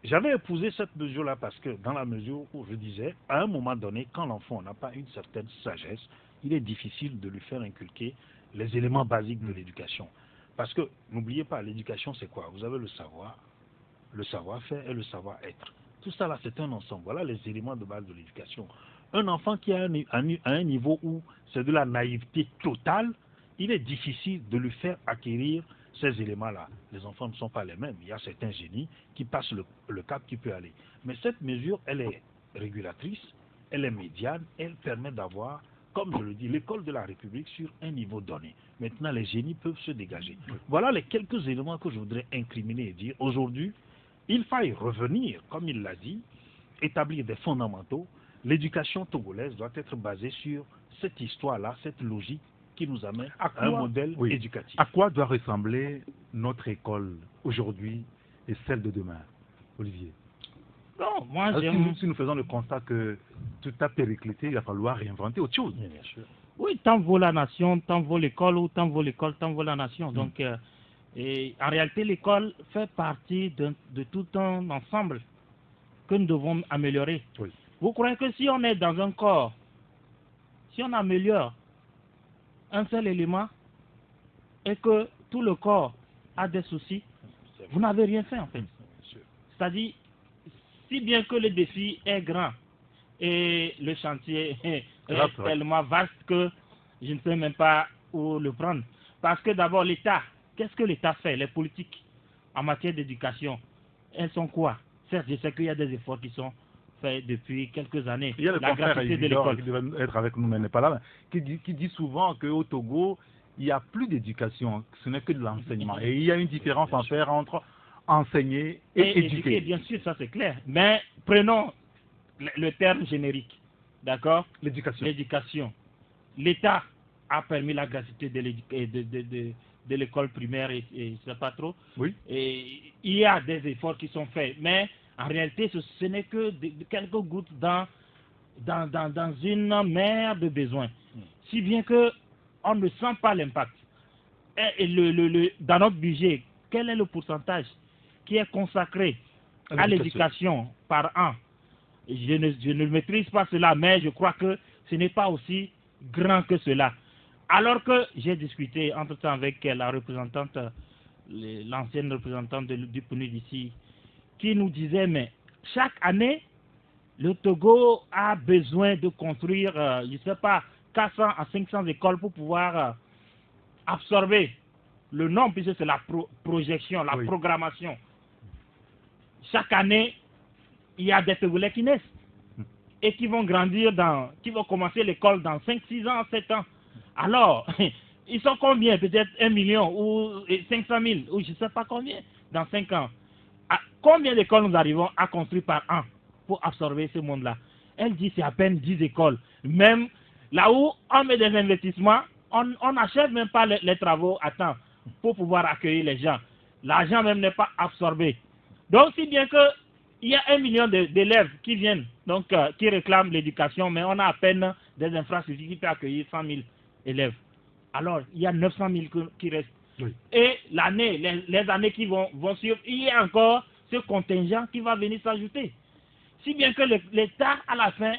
J'avais épousé cette mesure-là parce que dans la mesure où je disais, à un moment donné, quand l'enfant n'a pas une certaine sagesse, il est difficile de lui faire inculquer les éléments basiques de l'éducation. Parce que, n'oubliez pas, l'éducation, c'est quoi? Vous avez le savoir, le savoir-faire et le savoir-être. Tout ça, là, c'est un ensemble. Voilà les éléments de base de l'éducation. Un enfant qui a un niveau où c'est de la naïveté totale, il est difficile de lui faire acquérir ces éléments-là. Les enfants ne sont pas les mêmes. Il y a certains génies qui passent le cap qui peut aller. Mais cette mesure, elle est régulatrice, elle est médiane, elle permet d'avoir, comme je le dis, l'école de la République sur un niveau donné. Maintenant, les génies peuvent se dégager. Voilà les quelques éléments que je voudrais incriminer et dire. Aujourd'hui, il faille revenir, comme il l'a dit, établir des fondamentaux. L'éducation togolaise doit être basée sur cette histoire-là, cette logique qui nous amène à un modèle éducatif. À quoi doit ressembler notre école aujourd'hui et celle de demain, Olivier? Non, moi, si nous faisons le constat que tout a périclité, il va falloir réinventer autre chose. Bien sûr. Oui, tant vaut la nation, tant vaut l'école, ou tant vaut l'école, tant vaut la nation. Donc, et en réalité, l'école fait partie de tout un ensemble que nous devons améliorer. Oui. Vous croyez que si on est dans un corps, si on améliore un seul élément et que tout le corps a des soucis, vous n'avez rien fait en fait. C'est-à-dire, si bien que le défi est grand et le chantier est tellement vaste que je ne sais même pas où le prendre. Parce que d'abord l'État, qu'est-ce que l'État fait? Les politiques en matière d'éducation, elles sont quoi? Certes, je sais qu'il y a des efforts qui sont faits depuis quelques années. Il y a le confrère de l'école qui devait être avec nous, mais n'est pas là, qui dit souvent qu'au Togo, il n'y a plus d'éducation, ce n'est que de l'enseignement. Et il y a une différence à faire entre enseigner et éduquer. Bien sûr, ça c'est clair. Mais prenons le terme générique, d'accord? L'éducation. L'État a permis la gratuité de l'école primaire et je ne sais pas trop. Oui. Et il y a des efforts qui sont faits, mais en réalité, ce n'est que quelques gouttes dans une mer de besoins. Si bien que on ne sent pas l'impact. Et dans notre budget, quel est le pourcentage qui est consacré à l'éducation par an? Je ne maîtrise pas cela, mais je crois que ce n'est pas aussi grand que cela. Alors que j'ai discuté entre-temps avec la représentante, l'ancienne représentante du PNUD ici, qui nous disait, mais chaque année, le Togo a besoin de construire, je ne sais pas, 400 à 500 écoles pour pouvoir absorber le nombre, puisque c'est la projection, la programmation. Chaque année, il y a des Togolais qui naissent et qui vont grandir qui vont commencer l'école dans 5, 6 ans, 7 ans. Alors, ils sont combien? Peut-être 1 million ou 500 000 ou je ne sais pas combien dans 5 ans. À combien d'écoles nous arrivons à construire par an pour absorber ce monde-là? Elle dit c'est à peine 10 écoles. Même là où on met des investissements, on n'achève même pas les travaux à temps pour pouvoir accueillir les gens. L'argent même n'est pas absorbé. Donc, si bien que il y a 1 million d'élèves qui viennent, donc qui réclament l'éducation, mais on a à peine des infrastructures qui peuvent accueillir 100 000 élèves. Alors, il y a 900 000 qui restent. Oui. Et les années qui vont suivre, il y a encore ce contingent qui va venir s'ajouter. Si bien que l'État, à la fin,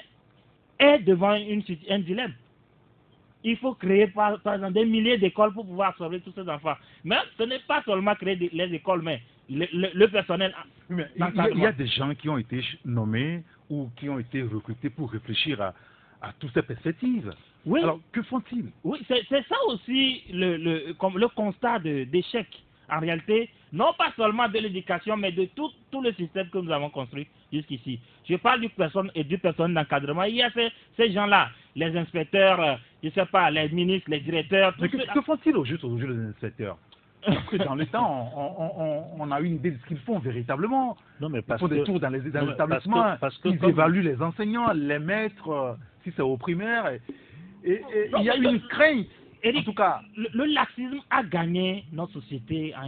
est devant un dilemme. Il faut créer, par exemple, des milliers d'écoles pour pouvoir absorber tous ces enfants. Mais ce n'est pas seulement créer les écoles, mais le personnel. Mais il y a des gens qui ont été nommés ou qui ont été recrutés pour réfléchir à toutes ces perspectives. Oui. Alors, que font-ils? Oui, c'est ça aussi le constat d'échec. En réalité, non pas seulement de l'éducation, mais de tout le système que nous avons construit jusqu'ici. Je parle du personnel d'encadrement. Il y a ces gens-là, les inspecteurs, je ne sais pas, les ministres, les directeurs. Mais que font-ils au juste aujourd'hui, les inspecteurs? Parce que dans le temps, on a une idée de ce qu'ils font véritablement. Non, mais ils font des tours dans les établissements, ils évaluent les enseignants, les maîtres, si c'est au primaire. Et il y a une crainte. Eric, en tout cas, le laxisme a gagné notre société à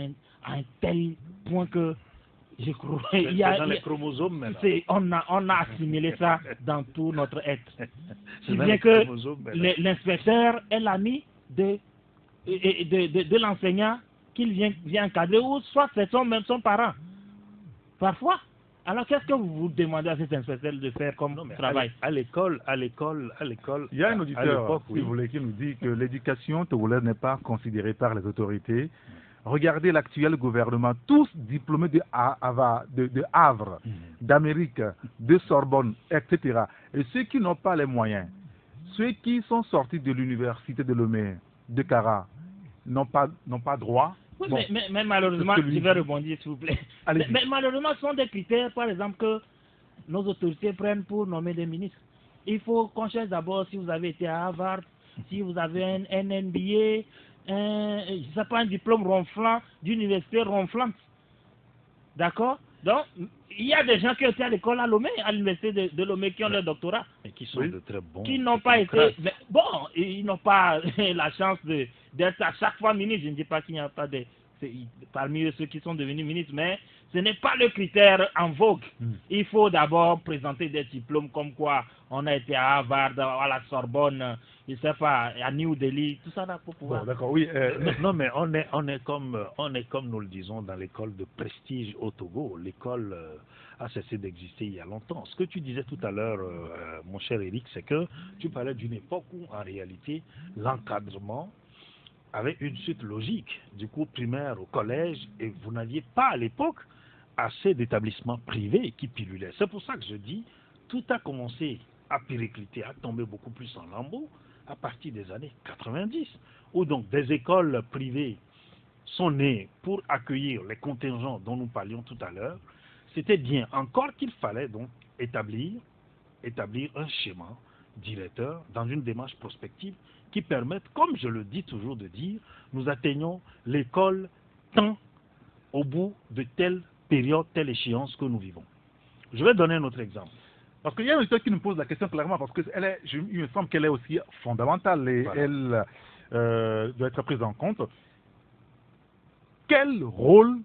un tel point que je crois qu'il y a dans les chromosomes. On a assimilé ça dans tout notre être. Si bien que l'inspecteur est l'ami de l'enseignant qu'il vient encadrer, ou soit c'est même son parent. Parfois. Alors, qu'est-ce que vous demandez à cet inspecteur de faire comme travail? À l'école. Il y a un auditeur, si vous voulez, qui nous dit que l'éducation togolaise n'est pas considérée par les autorités. Regardez l'actuel gouvernement, tous diplômés de Havre, d'Amérique, de Sorbonne, etc. Et ceux qui n'ont pas les moyens, ceux qui sont sortis de l'université de Lomé, de Cara, n'ont pas droit. Oui, bon, mais malheureusement, je vais rebondir s'il vous plaît. Mais malheureusement, ce sont des critères, par exemple, que nos autorités prennent pour nommer des ministres. Il faut qu'on cherche d'abord si vous avez été à Harvard, si vous avez un MBA, je sais pas, un diplôme ronflant, d'université ronflante. D'accord? Donc, il y a des gens qui ont été à l'école à Lomé, à l'université de Lomé, qui ont leur doctorat. Et qui sont de très bons. Qui n'ont pas été. Mais, bon, ils n'ont pas la chance d'être à chaque fois ministre. Je ne dis pas qu'il n'y a pas parmi eux ceux qui sont devenus ministres, mais ce n'est pas le critère en vogue. Il faut d'abord présenter des diplômes comme quoi on a été à Harvard, à la Sorbonne, je ne sais pas, à New Delhi, tout ça là pour pouvoir. Bon, d'accord, oui. Non, mais on est comme nous le disons dans l'école de prestige au Togo. L'école a cessé d'exister il y a longtemps. Ce que tu disais tout à l'heure, mon cher Eric, c'est que tu parlais d'une époque où en réalité l'encadrement avait une suite logique du cours primaire au collège et vous n'aviez pas à l'époque assez d'établissements privés qui pilulaient. C'est pour ça que je dis, tout a commencé à péricliter, à tomber beaucoup plus en lambeaux à partir des années 90, où donc des écoles privées sont nées pour accueillir les contingents dont nous parlions tout à l'heure. C'était bien encore qu'il fallait donc établir un schéma directeur dans une démarche prospective qui permette, comme je le dis toujours de dire, nous atteignons l'école tant au bout de telle période, telle échéance que nous vivons. Je vais donner un autre exemple. Parce qu'il y a un auditeur qui nous pose la question clairement, parce qu'il me semble qu'elle est aussi fondamentale et voilà. Elle doit être prise en compte. Quel rôle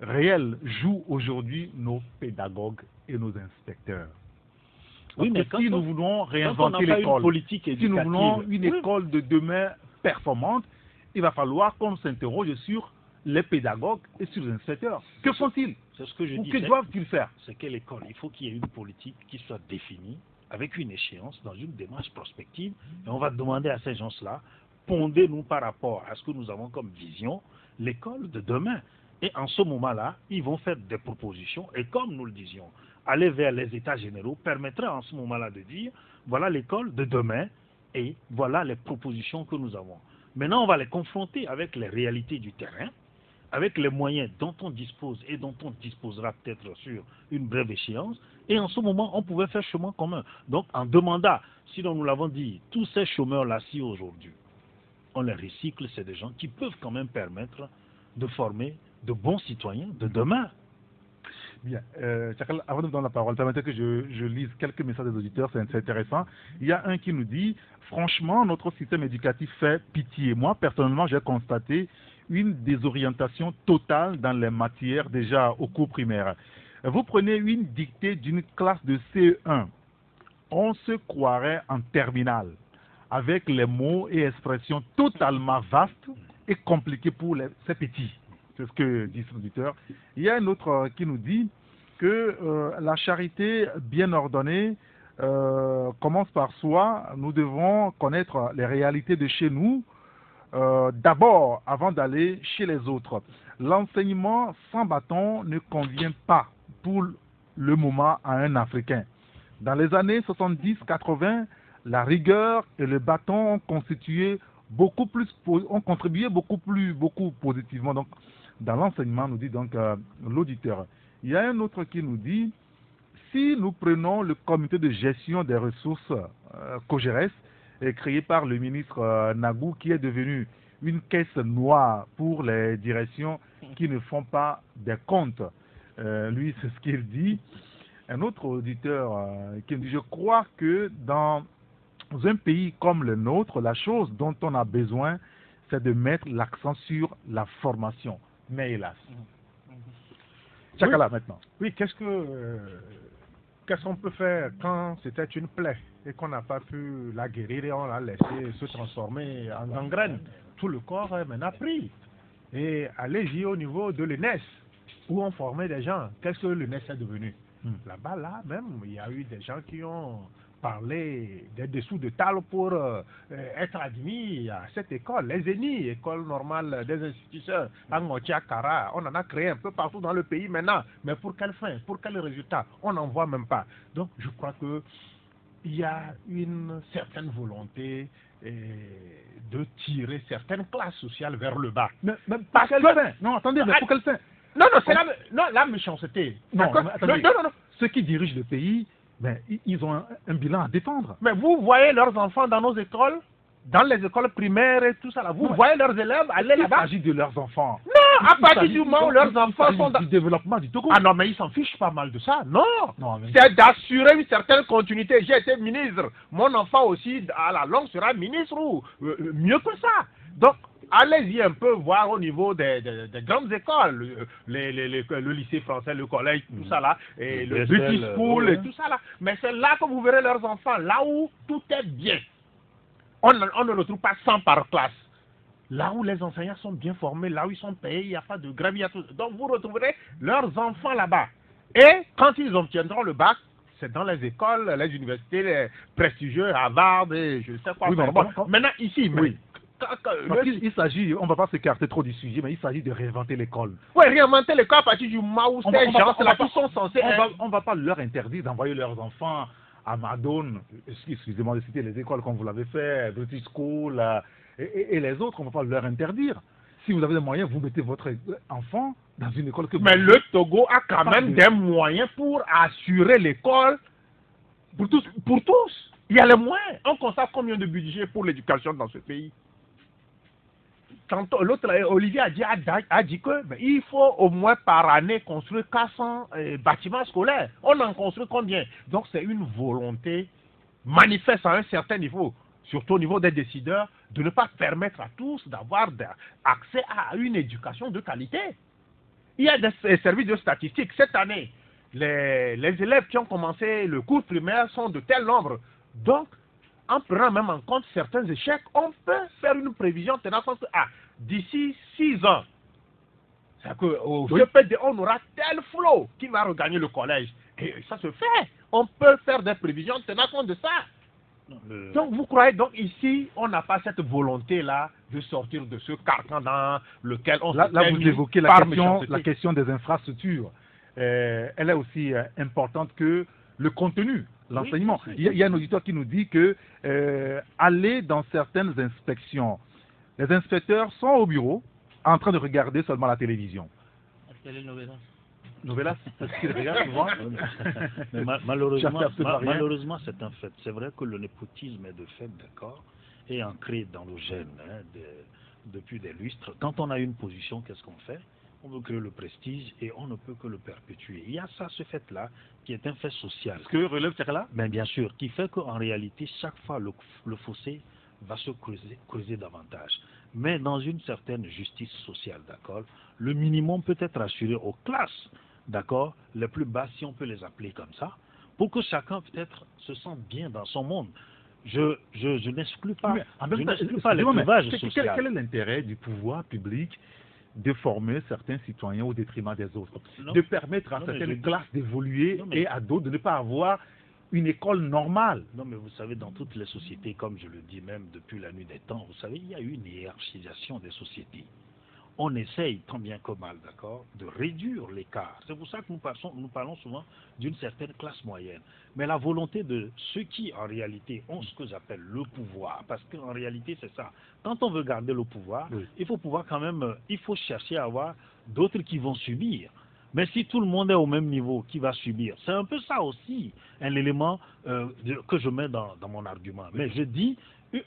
réel jouent aujourd'hui nos pédagogues et nos inspecteurs? Oui, mais si nous voulons réinventer l'école, si nous voulons une école de demain performante, il va falloir qu'on s'interroge sur les pédagogues et sur les inspecteurs. Que font-ils? C'est ce que je dis. Que doivent-ils faire? C'est que l'école, il faut qu'il y ait une politique qui soit définie avec une échéance dans une démarche prospective. Et on va demander à ces gens-là, pondez-nous par rapport à ce que nous avons comme vision, l'école de demain. Et en ce moment-là, ils vont faire des propositions. Et comme nous le disions, aller vers les états généraux permettra en ce moment-là de dire, voilà l'école de demain et voilà les propositions que nous avons. Maintenant, on va les confronter avec les réalités du terrain, avec les moyens dont on dispose et dont on disposera peut-être sur une brève échéance. Et en ce moment, on pouvait faire chemin commun. Donc, en demandant, sinon nous l'avons dit, tous ces chômeurs-là, si aujourd'hui, on les recycle, c'est des gens qui peuvent quand même permettre de former de bons citoyens de demain. Bien. Chakal, avant de vous donner la parole, permettez que je lise quelques messages des auditeurs, c'est intéressant. Il y a un qui nous dit, franchement, notre système éducatif fait pitié. Moi, personnellement, j'ai constaté une désorientation totale dans les matières déjà au cours primaire. Vous prenez une dictée d'une classe de CE1, on se croirait en terminale, avec les mots et expressions totalement vastes et compliqués pour ces petits. C'est ce que dit son auditeur. Il y a un autre qui nous dit que la charité bien ordonnée commence par soi. Nous devons connaître les réalités de chez nous d'abord avant d'aller chez les autres. L'enseignement sans bâton ne convient pas pour le moment à un Africain. Dans les années 70-80, la rigueur et le bâton ont contribué beaucoup positivement donc, dans l'enseignement, nous dit donc l'auditeur. Il y a un autre qui nous dit, si nous prenons le comité de gestion des ressources COGERES, créé par le ministre Nagou, qui est devenu une caisse noire pour les directions qui ne font pas des comptes. Lui, c'est ce qu'il dit. Un autre auditeur qui dit, je crois que dans un pays comme le nôtre, la chose dont on a besoin, c'est de mettre l'accent sur la formation. Mais hélas. Chakala, maintenant. Oui, qu'est-ce qu'on peut faire quand c'était une plaie et qu'on n'a pas pu la guérir et on l'a laissé se transformer en gangrène? Tout le corps est maintenant pris. Et allez-y au niveau de l'ENES. où on formait des gens. Qu'est-ce que le NES est devenu? Là-bas, là même, il y a eu des gens qui ont parlé des dessous de table pour être admis à cette école. Les ENI, École normale des instituteurs, à Ngotiakara, on en a créé un peu partout dans le pays maintenant. Mais pour quelle fin? Pour quel résultat? On n'en voit même pas. Donc, je crois que il y a une certaine volonté de tirer certaines classes sociales vers le bas. Mais pour quelle fin? Non, attendez, mais pour quelle fin? Non, la méchanceté. Non, ceux qui dirigent le pays, ben, ils ont un bilan à défendre. Mais vous voyez leurs enfants dans nos écoles, dans les écoles primaires et tout ça là. Vous voyez leurs élèves aller là-bas. Il s'agit de leurs enfants. Non, à partir du moment où leurs enfants sont dans le développement du Togo. Ah non, mais ils s'en fichent pas mal de ça. Non, c'est d'assurer une certaine continuité. J'ai été ministre. Mon enfant aussi, à la longue, sera ministre ou mieux que ça. Donc, allez-y un peu voir au niveau des grandes écoles, le lycée français, le collège, tout ça là, et le British School et tout ça là. Mais c'est là que vous verrez leurs enfants, là où tout est bien. On ne le trouve pas 100 par classe. Là où les enseignants sont bien formés, là où ils sont payés, il n'y a pas de grève, il y a tout. Donc vous retrouverez leurs enfants là-bas. Et quand ils obtiendront le bac, c'est dans les écoles, les universités les prestigieuses, Harvard et je ne sais quoi. Oui, maintenant, ici, oui. Il s'agit, on ne va pas s'écarter trop du sujet, mais il s'agit de réinventer l'école. Oui, réinventer l'école à partir du moment où ces gens-là qui sont censés... On ne va pas leur interdire d'envoyer leurs enfants à Madone, excusez-moi de citer les écoles comme vous l'avez fait, British School et les autres, on ne va pas leur interdire. Si vous avez des moyens, vous mettez votre enfant dans une école que vous... Mais le Togo a quand même des moyens pour assurer l'école pour tous. Il y a les moyens. On constate combien de budget pour l'éducation dans ce pays? L'autre, Olivier a dit que il faut au moins par année construire 400 bâtiments scolaires. On en construit combien? Donc c'est une volonté manifeste à un certain niveau, surtout au niveau des décideurs, de ne pas permettre à tous d'avoir accès à une éducation de qualité. Il y a des services de statistiques. Cette année, les élèves qui ont commencé le cours primaire sont de tel nombre. Donc, en prenant même en compte certains échecs, on peut faire une prévision tenant compte que d'ici 6 ans, c'est qu'au GPD, on aura tel flot qui va regagner le collège. Et ça se fait. On peut faire des prévisions tenant compte de ça. Donc vous croyez, donc ici, on n'a pas cette volonté-là de sortir de ce carcan dans lequel on là vous évoquez la question des infrastructures. Elle est aussi importante que le contenu. L'enseignement. Oui. Il y a un auditeur qui nous dit que aller dans certaines inspections, les inspecteurs sont au bureau en train de regarder seulement la télévision. Novelas, c'est ce qu'ils regardent souvent. Mais malheureusement, c'est un fait. C'est vrai que le népotisme est de fait, d'accord, est ancré dans nos gènes depuis des lustres. Quand on a une position, qu'est-ce qu'on fait? On veut créer le prestige et on ne peut que le perpétuer. Il y a ça, ce fait-là, qui est un fait social. Est-ce que relève là? Mais bien sûr, qui fait qu'en réalité, chaque fois, le fossé va se creuser davantage. Mais dans une certaine justice sociale, d'accord, le minimum peut être assuré aux classes, d'accord, les plus basses, si on peut les appeler comme ça, pour que chacun peut-être se sente bien dans son monde. Je n'exclus pas, les clivages sociaux. Quel est l'intérêt du pouvoir public de former certains citoyens au détriment des autres, de permettre à certaines classes d'évoluer et à d'autres de ne pas avoir une école normale? Non, mais vous savez, dans toutes les sociétés, comme je le dis même depuis la nuit des temps, vous savez, il y a eu une hiérarchisation des sociétés. On essaye, tant bien que mal, d'accord, de réduire l'écart. C'est pour ça que nous parlons souvent d'une certaine classe moyenne. Mais la volonté de ceux qui, en réalité, ont ce que j'appelle le pouvoir, parce qu'en réalité, c'est ça. Quand on veut garder le pouvoir, il faut pouvoir quand même, il faut chercher à avoir d'autres qui vont subir. Mais si tout le monde est au même niveau, qui va subir? C'est un peu ça aussi, un élément que je mets dans mon argument. Mais je dis,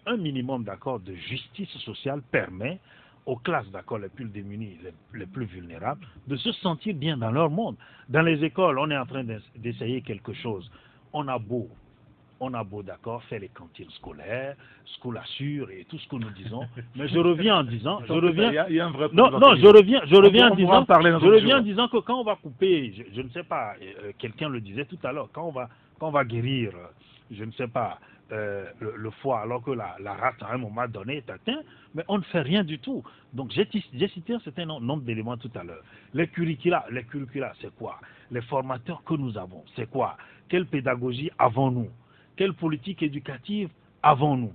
un minimum, d'accord, de justice sociale permet aux classes, d'accord, les plus démunies, les plus vulnérables, de se sentir bien dans leur monde. Dans les écoles, on est en train d'essayer quelque chose. On a beau, d'accord, faire les cantines scolaires, School Assure et tout ce que nous disons. Mais je reviens en disant, je reviens en disant que quand on va couper, je ne sais pas, quelqu'un le disait tout à l'heure, quand on va guérir, je ne sais pas, le foie alors que la rate à un moment donné est atteinte, mais on ne fait rien du tout. Donc j'ai cité un certain nombre d'éléments tout à l'heure. Les curricula, c'est quoi? Les formateurs que nous avons, c'est quoi? Quelle pédagogie avons-nous? Quelle politique éducative avons-nous?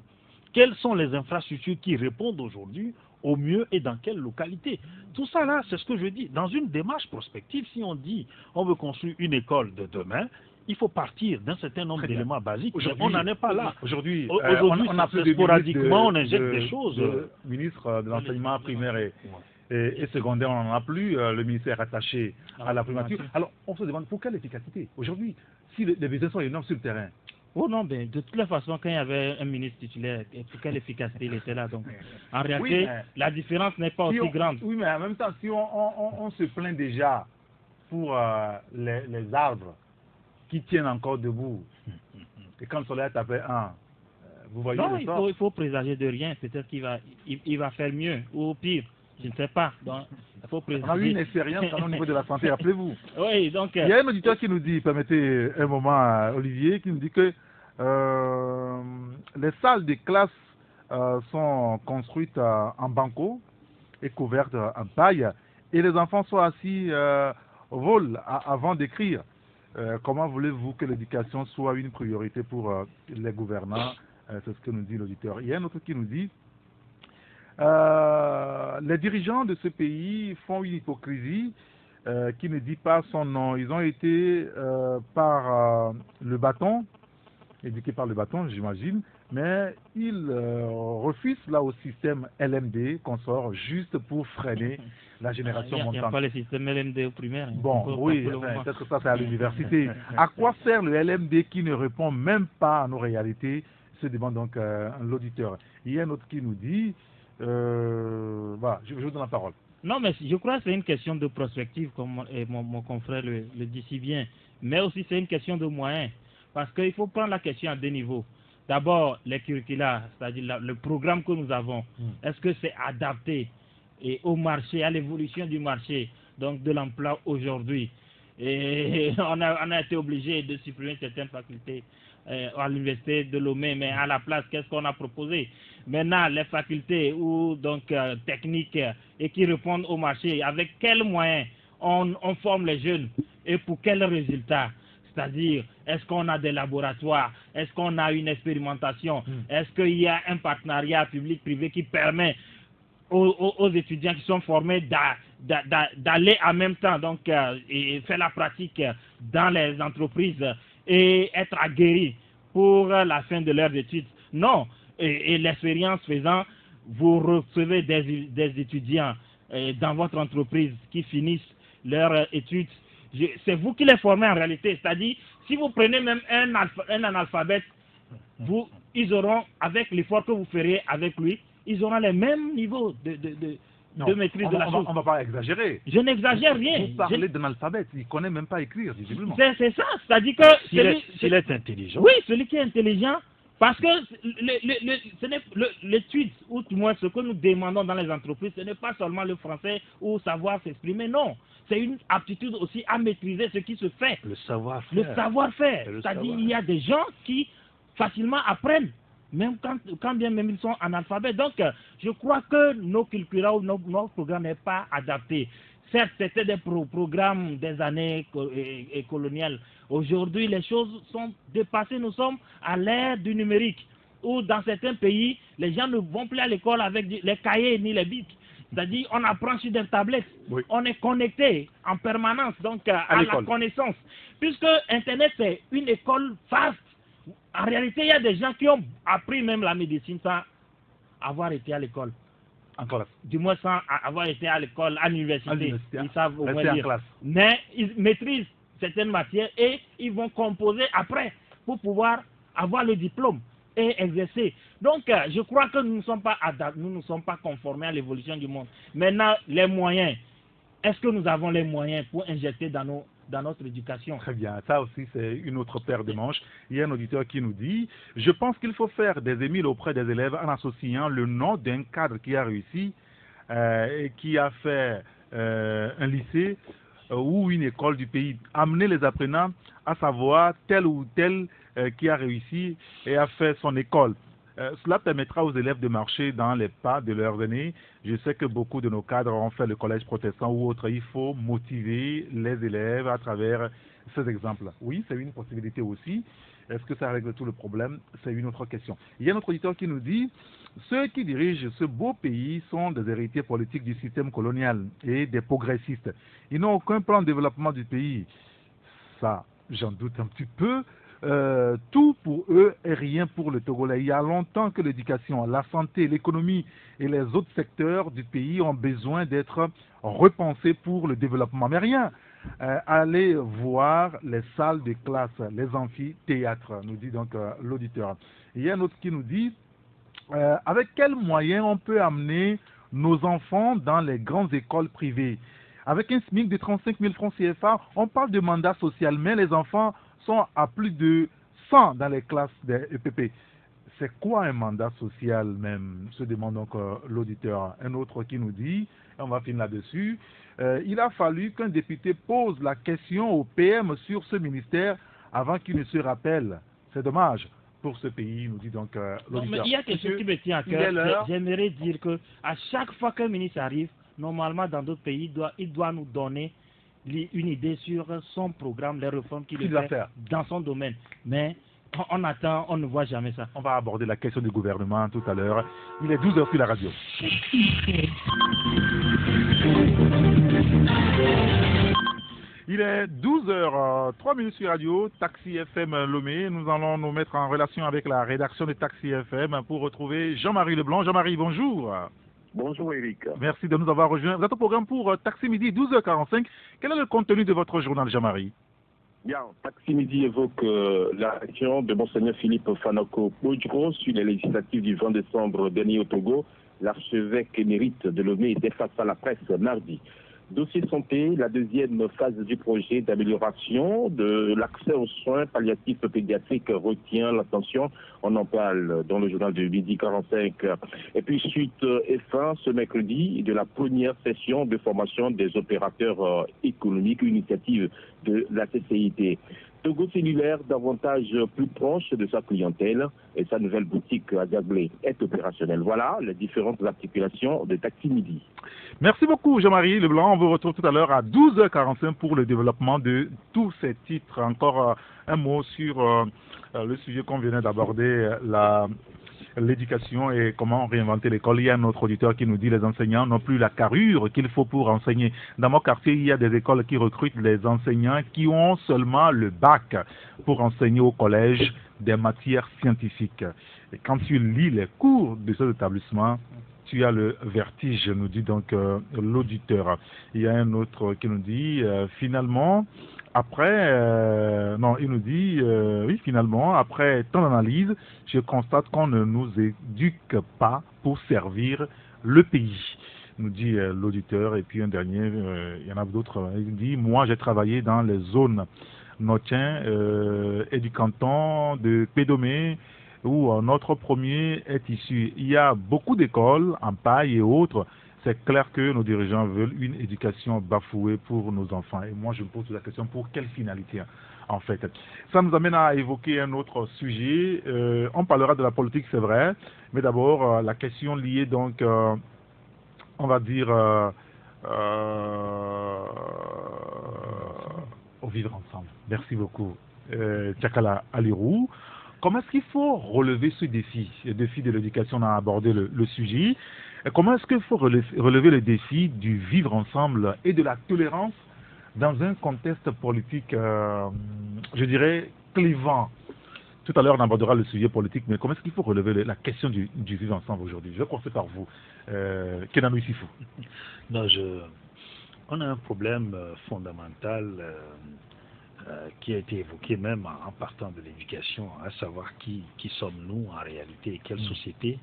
Quelles sont les infrastructures qui répondent aujourd'hui au mieux et dans quelle localité? Tout ça là, c'est ce que je dis. Dans une démarche prospective, si on dit on veut construire une école de demain, il faut partir d'un certain nombre d'éléments basiques. On n'en est pas là. Aujourd'hui, on a plus sporadiquement, on injecte des choses. Le ministre de l'enseignement primaire et secondaire, on n'en a plus. Le ministère attaché à la primature. Alors, on se demande pour quelle efficacité? Aujourd'hui, si les besoins sont énormes sur le terrain. Oh non, ben, de toutes les façons, quand il y avait un ministre titulaire, pour quelle efficacité il était là donc? En réalité, la différence n'est pas aussi grande. Oui, mais en même temps, si on se plaint déjà pour les arbres qui tiennent encore debout, et quand le soleil tapait vous voyez non, le sort. il faut présager de rien. Peut-être qu'il va faire mieux, ou pire. Je ne sais pas. Donc, il faut présager. On a eu une expérience au niveau de la santé, rappelez-vous. Oui, donc... Il y a un auditeur qui nous dit, permettez un moment, Olivier, qui nous dit que les salles de classe sont construites en banco et couvertes en paille, et les enfants sont assis au vol avant d'écrire. Comment voulez-vous que l'éducation soit une priorité pour les gouvernants? C'est ce que nous dit l'auditeur. Il y a un autre qui nous dit les dirigeants de ce pays font une hypocrisie qui ne dit pas son nom. Ils ont été par le bâton, éduqués par le bâton, j'imagine, mais ils refusent là au système LMD qu'on sort juste pour freiner la génération montante. Il n'y a pas le système LMD au primaire. Bon, oui, peut-être que ça c'est à l'université. À quoi sert le LMD qui ne répond même pas à nos réalités? Se demande donc l'auditeur. Il y a un autre qui nous dit, voilà, je vous donne la parole. Non, mais je crois que c'est une question de prospective, comme mon confrère le dit si bien, mais aussi c'est une question de moyens, parce qu'il faut prendre la question à deux niveaux. D'abord, les curricula, c'est-à-dire le programme que nous avons, est-ce que c'est adapté au marché, à l'évolution du marché, donc de l'emploi aujourd'hui? Et on a été obligé de supprimer certaines facultés à l'université de Lomé, mais à la place, qu'est-ce qu'on a proposé? Maintenant, les facultés ou donc techniques et qui répondent au marché, avec quels moyens on forme les jeunes et pour quels résultats? C'est-à-dire, est-ce qu'on a des laboratoires? Est-ce qu'on a une expérimentation? Est-ce qu'il y a un partenariat public-privé qui permet aux étudiants qui sont formés d'aller en même temps donc, et faire la pratique dans les entreprises et être aguerris pour la fin de leurs études? Non. Et l'expérience faisant, vous recevez des étudiants dans votre entreprise qui finissent leurs études. C'est vous qui les formez en réalité. C'est-à-dire, si vous prenez même un analphabète, ils auront, avec l'effort que vous ferez avec lui, ils auront les mêmes niveaux de maîtrise de la chose. On ne va pas exagérer. Je n'exagère rien. Vous parlez d'un alphabet, il ne connaît même pas écrire, visiblement. C'est ça, c'est-à-dire que... S'il est intelligent. Oui, celui qui est intelligent, parce que l'étude, ou du moins ce que nous demandons dans les entreprises, ce n'est pas seulement le français ou savoir s'exprimer, non. C'est une aptitude aussi à maîtriser ce qui se fait. Le savoir-faire. Le savoir-faire. C'est-à-dire qu'il y a des gens qui facilement apprennent, même quand bien même ils sont analphabètes. Donc, je crois que nos cultures ou nos programmes n'est pas adaptés. Certes, c'était des programmes des années coloniales. Aujourd'hui, les choses sont dépassées. Nous sommes à l'ère du numérique, où dans certains pays, les gens ne vont plus à l'école avec les cahiers ni les bics. C'est-à-dire, on apprend sur des tablettes. Oui. On est connecté en permanence donc à la connaissance. Puisque Internet, c'est une école vaste. En réalité, il y a des gens qui ont appris même la médecine sans avoir été à l'école. Encore. Du moins sans avoir été à l'école, à l'université. Ils savent au moins dire. Classe. Mais ils maîtrisent certaines matières et ils vont composer après pour pouvoir avoir le diplôme et exercer. Donc, je crois que nous ne sommes pas adaptés, nous ne sommes pas conformés à l'évolution du monde. Maintenant, les moyens. Est-ce que nous avons les moyens pour injecter dans notre éducation? Très bien, ça aussi c'est une autre paire de manches. Il y a un auditeur qui nous dit « Je pense qu'il faut faire des émules auprès des élèves en associant le nom d'un cadre qui a réussi et qui a fait un lycée ou une école du pays. Amener les apprenants à savoir tel ou tel qui a réussi et a fait son école. Cela permettra aux élèves de marcher dans les pas de leurs aînés. Je sais que beaucoup de nos cadres ont fait le collège protestant ou autre. Il faut motiver les élèves à travers ces exemples. Oui, c'est une possibilité aussi. Est-ce que ça règle tout le problème? C'est une autre question. Il y a un autre auditeur qui nous dit « Ceux qui dirigent ce beau pays sont des héritiers politiques du système colonial et des progressistes. Ils n'ont aucun plan de développement du pays. » Ça, j'en doute un petit peu. Tout pour eux et rien pour le Togolais. Il y a longtemps que l'éducation, la santé, l'économie et les autres secteurs du pays ont besoin d'être repensés pour le développement. Mais rien. Allez voir les salles de classe, les amphithéâtres, nous dit donc l'auditeur. Il y a un autre qui nous dit avec quels moyens on peut amener nos enfants dans les grandes écoles privées? Avec un SMIC de 35 000 francs CFA, on parle de mandat social, mais les enfants sont à plus de 100 dans les classes des EPP. C'est quoi un mandat social même, se demande donc l'auditeur. Un autre qui nous dit, on va finir là-dessus, il a fallu qu'un député pose la question au PM sur ce ministère avant qu'il ne se rappelle. C'est dommage pour ce pays, nous dit donc l'auditeur. Il y a quelque chose qui me tient à cœur. J'aimerais dire que à chaque fois qu'un ministre arrive, normalement dans d'autres pays, il doit nous donner une idée sur son programme, les réformes qu'il va faire dans son domaine. Mais on attend, on ne voit jamais ça. On va aborder la question du gouvernement tout à l'heure. Il est 12h sur la radio. Il est 12h, 3 minutes sur radio, Taxi FM Lomé. Nous allons nous mettre en relation avec la rédaction de Taxi FM pour retrouver Jean-Marie Leblanc. Jean-Marie, bonjour. Bonjour Eric. Merci de nous avoir rejoints. Vous êtes au programme pour Taxi Midi, 12h45. Quel est le contenu de votre journal, Jean-Marie? Bien, Taxi Midi évoque la réaction de Monseigneur Philippe Fanoko Podjro sur les législatives du 20 décembre dernier au Togo. L'archevêque émérite de Lomé était face à la presse mardi. Dossier santé, la deuxième phase du projet d'amélioration de l'accès aux soins palliatifs pédiatriques retient l'attention. On en parle dans le journal de midi 45. Et puis suite et fin ce mercredi de la première session de formation des opérateurs économiques, initiative de la CCIT. Togo Cellulaire, davantage plus proche de sa clientèle et sa nouvelle boutique à Diaglé est opérationnelle. Voilà les différentes articulations de Taxi Midi. Merci beaucoup Jean-Marie Leblanc. On vous retrouve tout à l'heure à 12h45 pour le développement de tous ces titres. Encore un mot sur le sujet qu'on venait d'aborder, l'éducation et comment réinventer l'école. Il y a un autre auditeur qui nous dit les enseignants n'ont plus la carrure qu'il faut pour enseigner. Dans mon quartier, il y a des écoles qui recrutent les enseignants qui ont seulement le bac pour enseigner au collège des matières scientifiques. Et quand tu lis les cours de ces établissements, tu as le vertige, nous dit donc l'auditeur. Il y a un autre qui nous dit finalement, après, il nous dit, oui, finalement, après tant d'analyse, je constate qu'on ne nous éduque pas pour servir le pays, nous dit l'auditeur. Et puis un dernier, il y en a d'autres, il dit, moi j'ai travaillé dans les zones notien et du canton de Pédomé, où notre premier est issu. Il y a beaucoup d'écoles en paille et autres. C'est clair que nos dirigeants veulent une éducation bafouée pour nos enfants. Et moi, je me pose la question, pour quelle finalité, en fait? Ça nous amène à évoquer un autre sujet. On parlera de la politique, c'est vrai. Mais d'abord, la question liée, donc, on va dire, au vivre ensemble. Merci beaucoup, Tchakala Alirou. Comment est-ce qu'il faut relever ce défi? Le défi de l'éducation, on a abordé le sujet. Comment est-ce qu'il faut relever le défi du vivre ensemble et de la tolérance dans un contexte politique, je dirais, clivant? Tout à l'heure, on abordera le sujet politique, mais comment est-ce qu'il faut relever la question du vivre ensemble aujourd'hui? Je vais commencer par vous, Kenanou Sifou. Non, on a un problème fondamental qui a été évoqué même en partant de l'éducation, à savoir qui sommes-nous en réalité et quelle société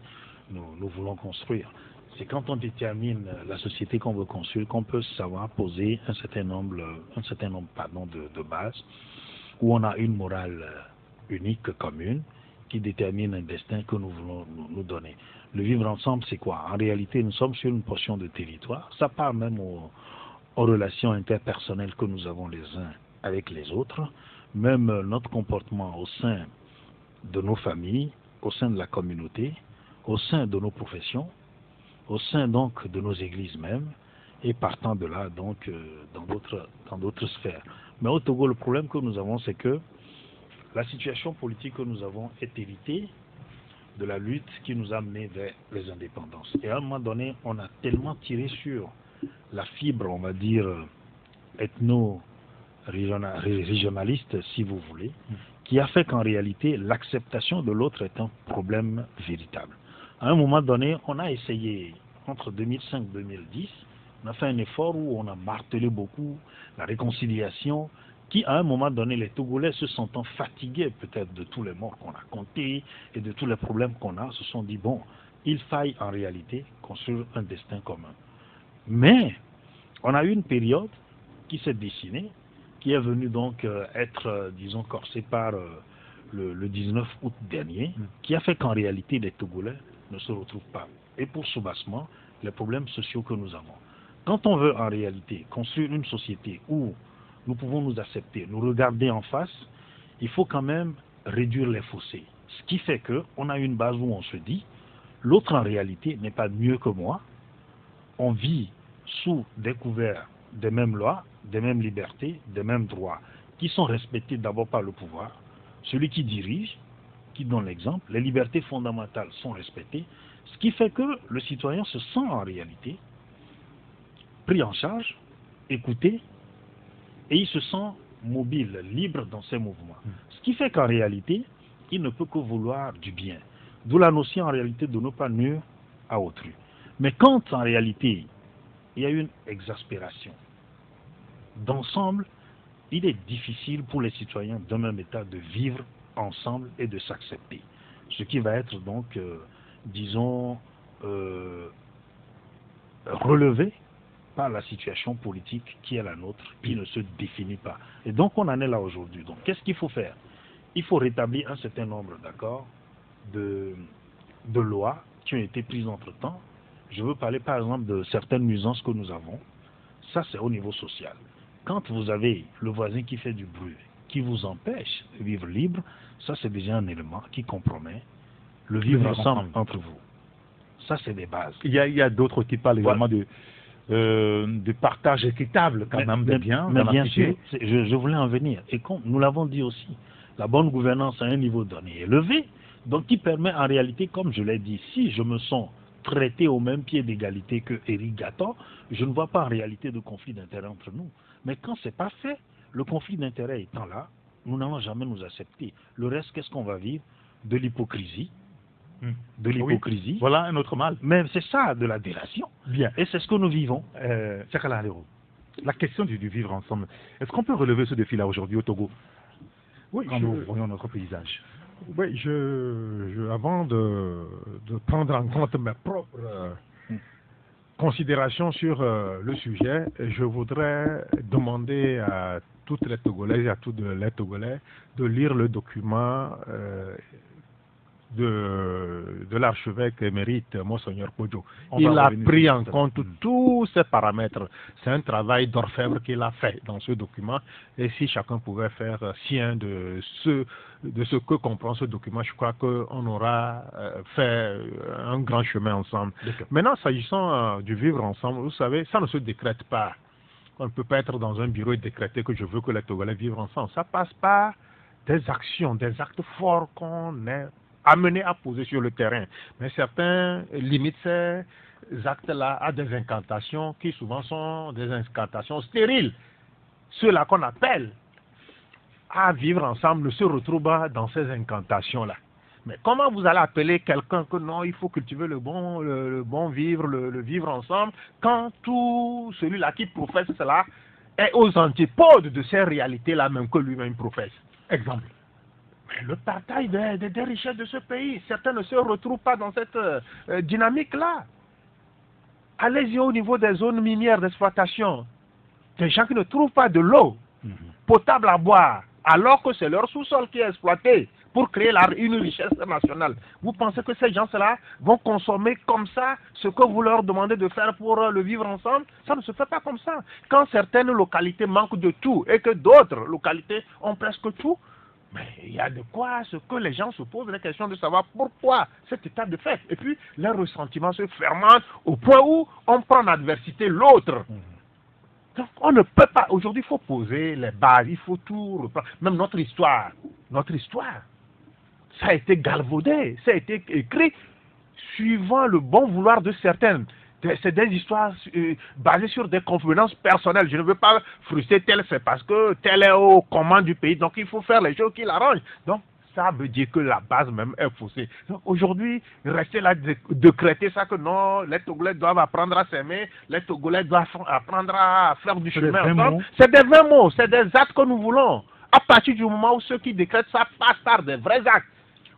nous voulons construire. C'est quand on détermine la société qu'on veut construire qu'on peut savoir poser un certain nombre de bases, où on a une morale unique, commune, qui détermine un destin que nous voulons nous donner. Le vivre ensemble, c'est quoi? En réalité, nous sommes sur une portion de territoire. Ça part même aux relations interpersonnelles que nous avons les uns avec les autres. Même notre comportement au sein de nos familles, au sein de la communauté, au sein de nos professions, au sein donc de nos églises même, et partant de là donc dans d'autres sphères. Mais au Togo, le problème que nous avons, c'est que la situation politique que nous avons est héritée de la lutte qui nous a menés vers les indépendances. Et à un moment donné, on a tellement tiré sur la fibre, on va dire, ethno-régionaliste, si vous voulez, qui a fait qu'en réalité, l'acceptation de l'autre est un problème véritable. À un moment donné, on a essayé, entre 2005 et 2010, on a fait un effort où on a martelé beaucoup la réconciliation, qui à un moment donné, les Togolais se sentant fatigués peut-être de tous les morts qu'on a comptés et de tous les problèmes qu'on a, se sont dit, bon, il faille en réalité construire un destin commun. Mais on a eu une période qui s'est dessinée, qui est venue donc être, disons, corsée par le 19 août dernier, qui a fait qu'en réalité, les Togolais ne se retrouvent pas. Et pour soubassement, les problèmes sociaux que nous avons. Quand on veut en réalité construire une société où nous pouvons nous accepter, nous regarder en face, il faut quand même réduire les fossés. Ce qui fait qu'on a une base où on se dit, l'autre en réalité n'est pas mieux que moi, on vit sous des couverts des mêmes lois, des mêmes libertés, des mêmes droits, qui sont respectés d'abord par le pouvoir, celui qui dirige, qui donne l'exemple, les libertés fondamentales sont respectées, ce qui fait que le citoyen se sent en réalité pris en charge, écouté, et il se sent mobile, libre dans ses mouvements. Ce qui fait qu'en réalité, il ne peut que vouloir du bien. D'où la notion en réalité de ne pas nuire à autrui. Mais quand en réalité, il y a une exaspération d'ensemble, il est difficile pour les citoyens d'un même État de vivre ensemble et de s'accepter. Ce qui va être donc, disons, relevé par la situation politique qui est la nôtre, qui ne se définit pas. Et donc on en est là aujourd'hui. Donc qu'est-ce qu'il faut faire? Il faut rétablir un certain nombre d'accords, de lois qui ont été prises entre-temps. Je veux parler par exemple de certaines nuisances que nous avons. Ça c'est au niveau social. Quand vous avez le voisin qui fait du bruit, qui vous empêche de vivre libre, ça c'est déjà un élément qui compromet le vivre ensemble entre vous. Ça c'est des bases. Il y a d'autres qui parlent également de partage équitable quand même des biens. Mais bien sûr, je voulais en venir. Et comme nous l'avons dit aussi, la bonne gouvernance à un niveau donné élevé, donc qui permet en réalité, comme je l'ai dit, si je me sens traité au même pied d'égalité que Eric Gatton, je ne vois pas en réalité de conflit d'intérêt entre nous. Mais quand ce n'est pas fait, le conflit d'intérêt étant là, nous n'allons jamais nous accepter. Le reste, qu'est-ce qu'on va vivre? De l'hypocrisie. De l'hypocrisie. Oui, voilà un autre mal. Mais c'est ça, de la délation. Bien. Et c'est ce que nous vivons. Tchakala Alero, la question du vivre ensemble, est-ce qu'on peut relever ce défi-là aujourd'hui au Togo? Oui, quand nous voyons notre paysage. Oui, avant de prendre en compte mes propres considérations sur le sujet, je voudrais demander à toutes les Togolaises et à tous les Togolais de lire le document de l'archevêque émérite Monseigneur Podjo. Il a pris en compte tous ces paramètres. C'est un travail d'orfèvre qu'il a fait dans ce document. Et si chacun pouvait faire sien de ce que comprend ce document, je crois qu'on aura fait un grand chemin ensemble. Maintenant, s'agissant du vivre ensemble, vous savez, ça ne se décrète pas. On ne peut pas être dans un bureau et décréter que je veux que les Togolais vivent ensemble. Ça passe par des actions, des actes forts qu'on est amené à poser sur le terrain. Mais certains limitent ces actes-là à des incantations qui souvent sont des incantations stériles. Ceux-là qu'on appelle à vivre ensemble ne se retrouvent pas dans ces incantations-là. Mais comment vous allez appeler quelqu'un que non, il faut cultiver le bon vivre, le vivre ensemble, quand tout celui-là qui professe cela est aux antipodes de ces réalités-là même que lui-même professe? Exemple. Le partage des richesses de ce pays, certains ne se retrouvent pas dans cette dynamique-là. Allez-y au niveau des zones minières d'exploitation. Des gens qui ne trouvent pas de l'eau potable à boire, alors que c'est leur sous-sol qui est exploité pour créer une richesse nationale. Vous pensez que ces gens-là vont consommer comme ça ce que vous leur demandez de faire pour le vivre ensemble? Ça ne se fait pas comme ça. Quand certaines localités manquent de tout et que d'autres localités ont presque tout, Mais il y a de quoi ce que les gens se posent la question de savoir pourquoi cet état de fait. Et puis, leur ressentiment se fermente au point où on prend en adversité l'autre. Donc, on ne peut pas. Aujourd'hui, il faut poser les bases, il faut tout reprendre. Même notre histoire, ça a été galvaudé, ça a été écrit suivant le bon vouloir de certains. C'est des histoires basées sur des convenances personnelles. Je ne veux pas frustrer tel, c'est parce que tel est au commande du pays, donc il faut faire les choses qui l'arrangent. Donc, ça veut dire que la base même est faussée. Donc aujourd'hui, rester là, décréter ça que non, les Togolais doivent apprendre à s'aimer, les Togolais doivent apprendre à faire du chemin ensemble. C'est des vrais mots, c'est des actes que nous voulons. À partir du moment où ceux qui décrètent ça passent par des vrais actes.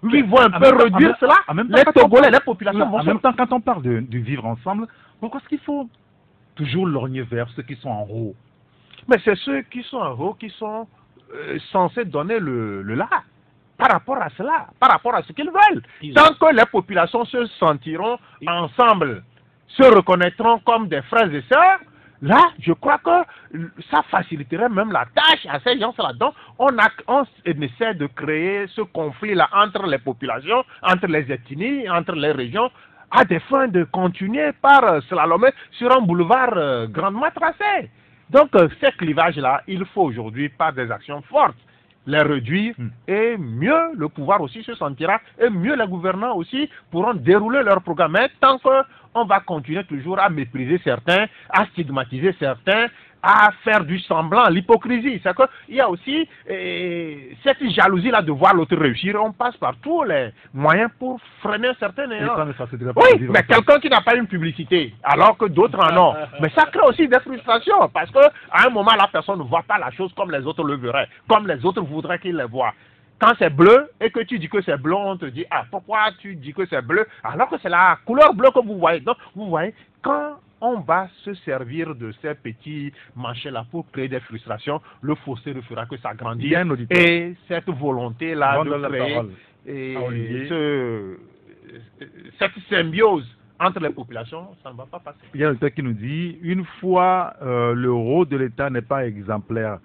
Oui, ils vont un peu réduire cela. Les Togolais, les populations vont en même temps, quand on parle de vivre ensemble, pourquoi est-ce qu'il faut toujours lorgner vers ceux qui sont en haut? Mais c'est ceux qui sont en haut qui sont censés donner le là. Par rapport à cela, par rapport à ce qu'ils veulent. Tant que les populations se sentiront ensemble, se reconnaîtront comme des frères et sœurs, là, je crois que ça faciliterait même la tâche à ces gens-là. Donc, on essaie de créer ce conflit-là entre les populations, entre les ethnies, entre les régions, à des fins de continuer par slalomer sur un boulevard grandement tracé. Donc, ces clivages-là, il faut aujourd'hui, par des actions fortes, les réduire et mieux le pouvoir aussi se sentira et mieux les gouvernants aussi pourront dérouler leur programme. Mais tant qu'on va continuer toujours à mépriser certains, à stigmatiser certains, à faire du semblant, l'hypocrisie, c'est qu'il y a aussi cette jalousie-là de voir l'autre réussir. On passe par tous les moyens pour freiner certains. Oui, mais quelqu'un qui n'a pas une publicité, alors que d'autres en ont. Mais ça crée aussi des frustrations, parce qu'à un moment, la personne ne voit pas la chose comme les autres le verraient, comme les autres voudraient qu'ils les voient. Quand c'est bleu et que tu dis que c'est bleu, on te dit, ah, pourquoi tu dis que c'est bleu, alors que c'est la couleur bleue que vous voyez. Donc, vous voyez, quand on va se servir de ces petits manchets-là pour créer des frustrations, le fossé ne fera que s'agrandir. Et cette volonté-là de créer cette symbiose entre les populations, ça ne va pas passer. Il y a un texte qui nous dit, une fois le rôle de l'État n'est pas exemplaire,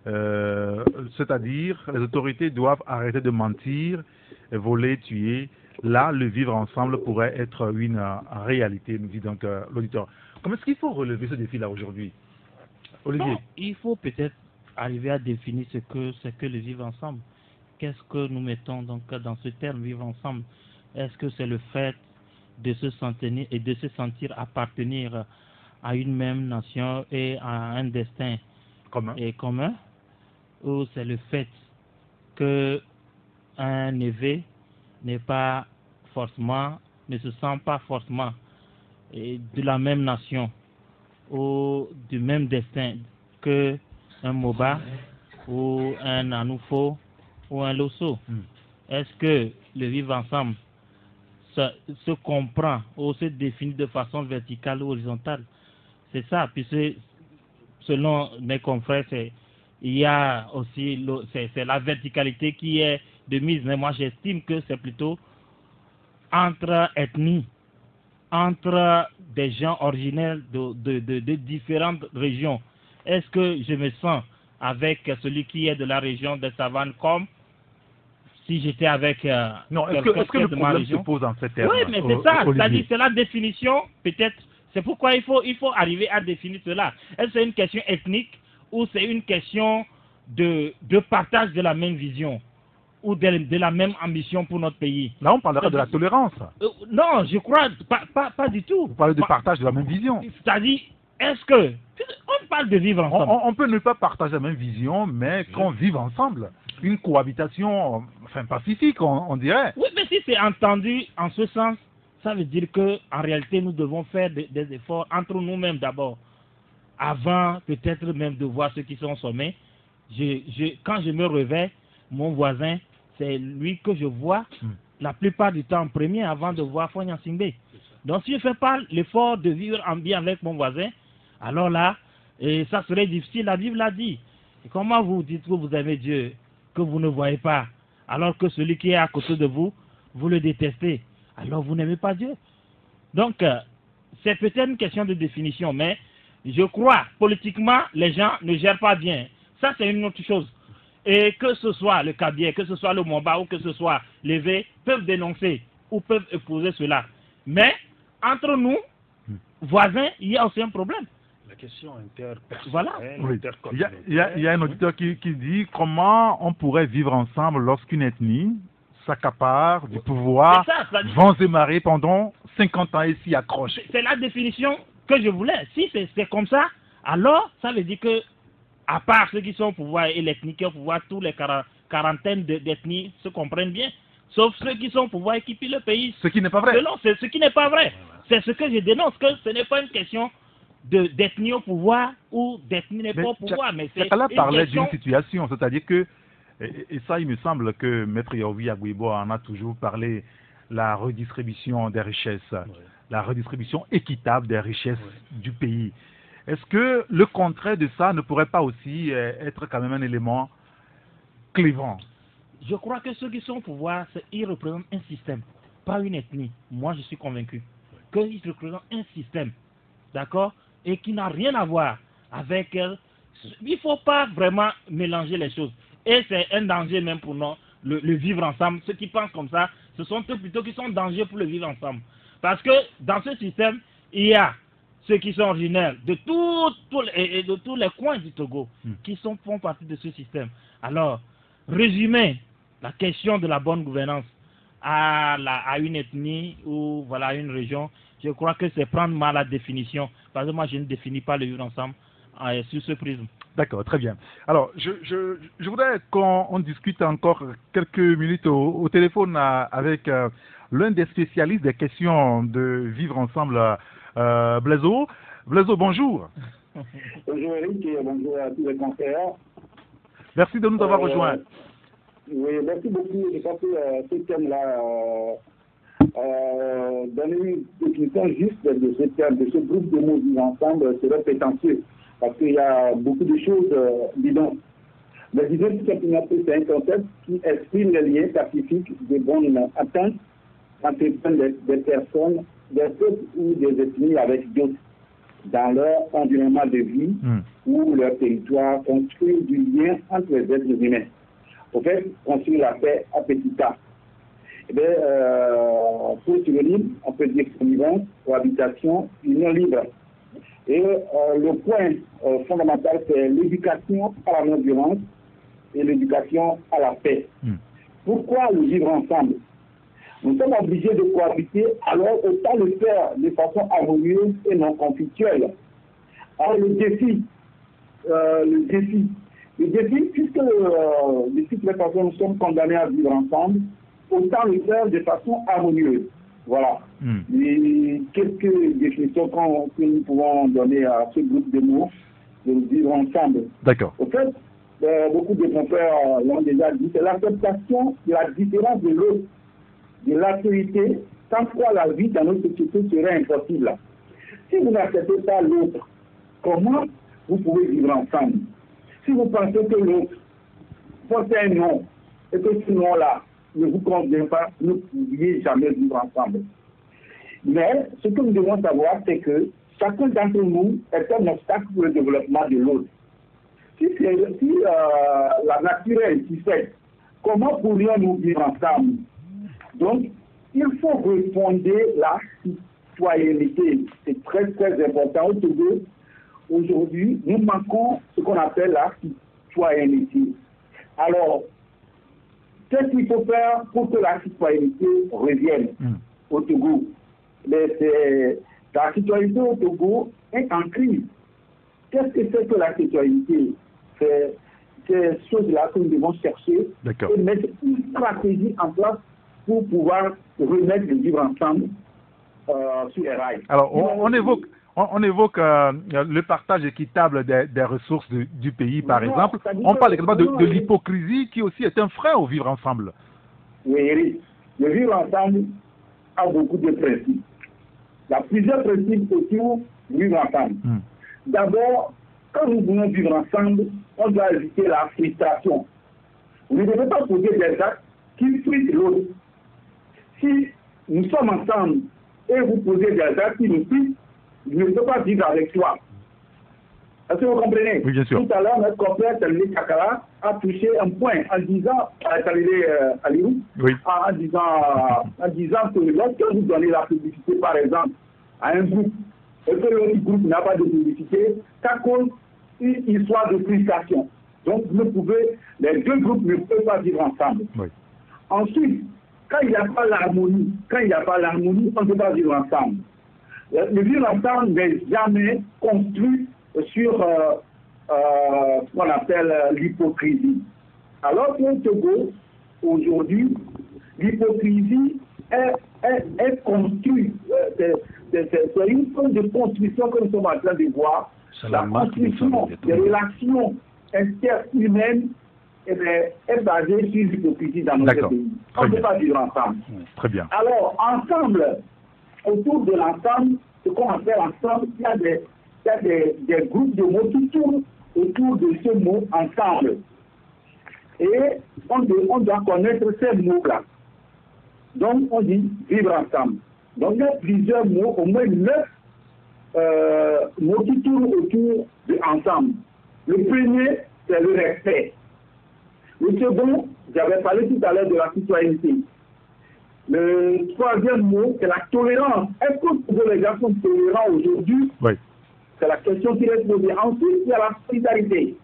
c'est-à-dire les autorités doivent arrêter de mentir, voler, tuer. Là, le vivre ensemble pourrait être une réalité, nous dit donc l'auditeur. Comment est-ce qu'il faut relever ce défi-là aujourd'hui, Olivier? Non, il faut peut-être arriver à définir ce que le vivre ensemble. Qu'est-ce que nous mettons donc dans ce terme vivre ensemble? Est-ce que c'est le fait de se sentir et de se sentir appartenir à une même nation et à un destin commun, ou c'est le fait que un évêque ne se sent pas forcément de la même nation ou du même destin que un Moba ou un Anoufo ou un Losso? Est-ce que le vivre ensemble se comprend ou se définit de façon verticale ou horizontale? C'est ça, puisque selon mes confrères, il y a aussi c'est la verticalité qui est de mise, mais moi j'estime que c'est plutôt entre ethnies, entre des gens originaires de différentes régions. Est-ce que je me sens avec celui qui est de la région des Savanes comme si j'étais avec non, est-ce que le problème se pose en ces termes? Oui, mais c'est ça, c'est-à-dire c'est la définition, peut-être, c'est pourquoi il faut arriver à définir cela. Est-ce que c'est une question ethnique ou c'est une question de partage de la même vision ou de la même ambition pour notre pays? Là, on parlera de la tolérance. Non, je crois pas du tout. Vous parlez de partage de la même vision. C'est-à-dire, est-ce que... On parle de vivre ensemble. On peut ne pas partager la même vision, mais qu'on vive ensemble. Une cohabitation, pacifique, on dirait. Oui, mais si c'est entendu en ce sens, ça veut dire qu'en réalité, nous devons faire des efforts entre nous-mêmes d'abord. Avant, peut-être même de voir ceux qui sont au sommet. Quand je me réveille, mon voisin, c'est lui que je vois la plupart du temps en premier avant de voir Fognan Singbe. Donc si je ne fais pas l'effort de vivre en bien avec mon voisin, alors là, ça serait difficile à vivre, l'a dit. Et comment vous dites que vous aimez Dieu, que vous ne voyez pas, alors que celui qui est à côté de vous, vous le détestez, alors vous n'aimez pas Dieu? Donc, c'est peut-être une question de définition, mais je crois, politiquement, les gens ne gèrent pas bien. Ça, c'est une autre chose. et que ce soit le Kabie, que ce soit le Momba ou que ce soit l'Évé, peuvent dénoncer ou peuvent opposer cela. Mais entre nous, voisins, il y a aussi un problème. La question interpersonnelle. Voilà. Oui. Il y a un auditeur qui dit comment on pourrait vivre ensemble lorsqu'une ethnie s'accapare du pouvoir, vents et marées pendant 50 ans et s'y accroche. C'est la définition que je voulais. Si c'est comme ça, alors ça veut dire que, à part ceux qui sont au pouvoir et l'ethnie qui est au pouvoir, tous les quarantaines d'ethnies se comprennent bien. Sauf ceux qui sont au pouvoir et qui pillent le pays. Ce qui n'est pas vrai. C'est ce qui n'est pas vrai. C'est ce que je dénonce, que ce n'est pas une question d'ethnie au pouvoir ou d'ethnie n'est pas au pouvoir. Mais c'est Chakala parlait d'une situation, c'est-à-dire que, et ça il me semble que Maître Yovi Agouibo en a toujours parlé, la redistribution des richesses, la redistribution équitable des richesses du pays. Est-ce que le contraire de ça ne pourrait pas aussi être quand même un élément clivant? Je crois que ceux qui sont au pouvoir, ils représentent un système, pas une ethnie. Moi, je suis convaincu qu'ils représentent un système, d'accord, et qui n'a rien à voir avec... il ne faut pas vraiment mélanger les choses. Et c'est un danger même pour nous, le vivre ensemble. Ceux qui pensent comme ça, ce sont eux plutôt qui sont dangers pour le vivre ensemble. Parce que dans ce système, il y a ceux qui sont originaires de tous les coins du Togo, qui font partie de ce système. Alors, résumer la question de la bonne gouvernance à une ethnie ou voilà, à une région, je crois que c'est prendre mal la définition. Parce que moi, je ne définis pas le vivre ensemble sur ce prisme. D'accord, très bien. Alors, je voudrais qu'on discute encore quelques minutes au téléphone avec l'un des spécialistes des questions de vivre ensemble, Blaiseau. Blaiseau, bonjour. Bonjour Eric et bonjour à tous les confrères. Merci de nous avoir rejoints. Oui, merci beaucoup. Je pense que ce thème-là, donner une définition juste de ce terme, de ce groupe de mots vivre ensemble serait prétentieux. Parce qu'il y a beaucoup de choses bidons. Mais disons tout simplement que c'est un concept qui exprime les liens pacifiques de bonne attente entre des personnes, des peuples ou des ethnies avec d'autres dans leur environnement de vie ou leur territoire, construire du lien entre les êtres humains. Au fait, construire la paix à petit pas. Eh bien, pour synonyme, on peut dire convivence, cohabitation, union libre. Et le point fondamental, c'est l'éducation à la non-violence et l'éducation à la paix. Pourquoi le vivre ensemble? Nous sommes obligés de cohabiter, alors autant le faire de façon harmonieuse et non conflictuelle. Alors le défi, puisque de toutes les façons nous sommes condamnés à vivre ensemble, autant le faire de façon harmonieuse. Voilà. Et quelques définitions que nous pouvons donner à ce groupe de mots de vivre ensemble. D'accord. Au fait, beaucoup de confrères l'ont déjà dit, c'est l'acceptation de la différence de l'autre, de l'autorité, sans quoi la vie dans notre société serait impossible. Si vous n'acceptez pas l'autre, comment vous pouvez vivre ensemble? Si vous pensez que l'autre porte un nom et que ce nom-là ne vous convient pas, vous ne pourriez jamais vivre ensemble. Mais ce que nous devons savoir, c'est que chacun d'entre nous est un obstacle pour le développement de l'autre. Si la nature est ainsi faite, comment pourrions-nous vivre ensemble? Donc, il faut refonder la citoyenneté. C'est très, très important. Au Togo, aujourd'hui, nous manquons ce qu'on appelle la citoyenneté. Alors, qu'est-ce qu'il faut faire pour que la citoyenneté revienne au Togo? La citoyenneté au Togo est en crise. Qu'est-ce que c'est que la citoyenneté? C'est ces choses-là que nous devons chercher et mettre une stratégie en place pour pouvoir remettre le vivre ensemble sur les rails. Alors, on évoque le partage équitable des ressources du pays, par exemple. On parle également de l'hypocrisie qui aussi est un frein au vivre ensemble. Oui, Eric. Le vivre ensemble a beaucoup de principes. Il y a plusieurs principes autour du vivre ensemble. D'abord, quand nous voulons vivre ensemble, on doit éviter la frustration. Vous ne devez pas poser des actes qui frustrent l'autre. Si nous sommes ensemble et vous posez des actes qui nous frustrent, je ne peux pas vivre avec toi. Est-ce que vous comprenez? Oui, bien sûr. Tout à l'heure, notre confrère Talilé Chakala a touché un point en disant, Talilé Alirou, oui. en disant que lorsque vous donnez la publicité, par exemple, à un groupe, et que l'autre groupe n'a pas de publicité, ça cause une histoire de frustration. Donc, les deux groupes ne peuvent pas vivre ensemble. Oui. Ensuite, quand il n'y a pas l'harmonie, on ne peut pas vivre ensemble. Le vivre ensemble n'est jamais construit sur ce qu'on appelle l'hypocrisie. Alors qu'au Togo, aujourd'hui, l'hypocrisie est construite. C'est une forme de construction que nous sommes en train de voir. La construction des relations interhumaines est basée sur l'hypocrisie dans notre pays. On ne peut pas vivre ensemble. Très bien. Alors, ensemble, autour de l'ensemble, ce qu'on appelle ensemble, il y a des groupes de mots qui tournent autour de ce mot ensemble. Et on doit connaître ces mots-là. Donc, on dit vivre ensemble. Donc, il y a plusieurs mots, au moins 9 mots qui tournent autour de ensemble. Le premier, c'est le respect. Le second, j'avais parlé tout à l'heure de la citoyenneté. Le troisième mot, c'est la tolérance. Est-ce que les gens sont tolérants aujourd'hui? Oui. C'est la question qui reste posée. Ensuite, il y a la solidarité.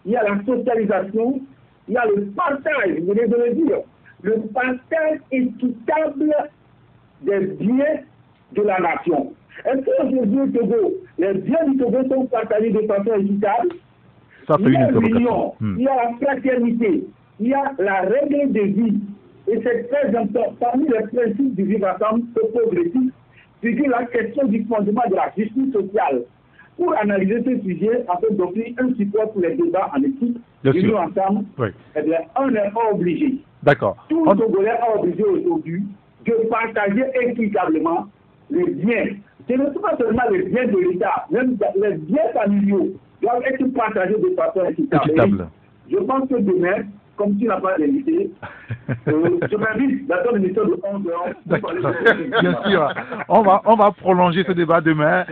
Il y a la socialisation. Il y a le partage, vous venez de le dire. Le partage équitable des biens de la nation. Est-ce qu'aujourd'hui au Togo, les biens du Togo sont partagés de façon équitable? Il y a l'union, il y a la fraternité, il y a la règle de vie. Et c'est très important. Parmi les principes du vivre ensemble progressif, figure la question du fondement de la justice sociale. Pour analyser ce sujet, afin d'offrir un support pour les débats en équipe, vivre ensemble, eh bien, on est obligé. D'accord. Tout Togolais est obligé aujourd'hui de partager équitablement les biens. Ce ne sont pas seulement les biens de l'État, même les biens familiaux doivent être partagés de façon équitable. Je pense que demain, comme tu n'as pas d'invité, je m'invite dans ton émission de 11h. Bien sûr. On va prolonger ce débat demain.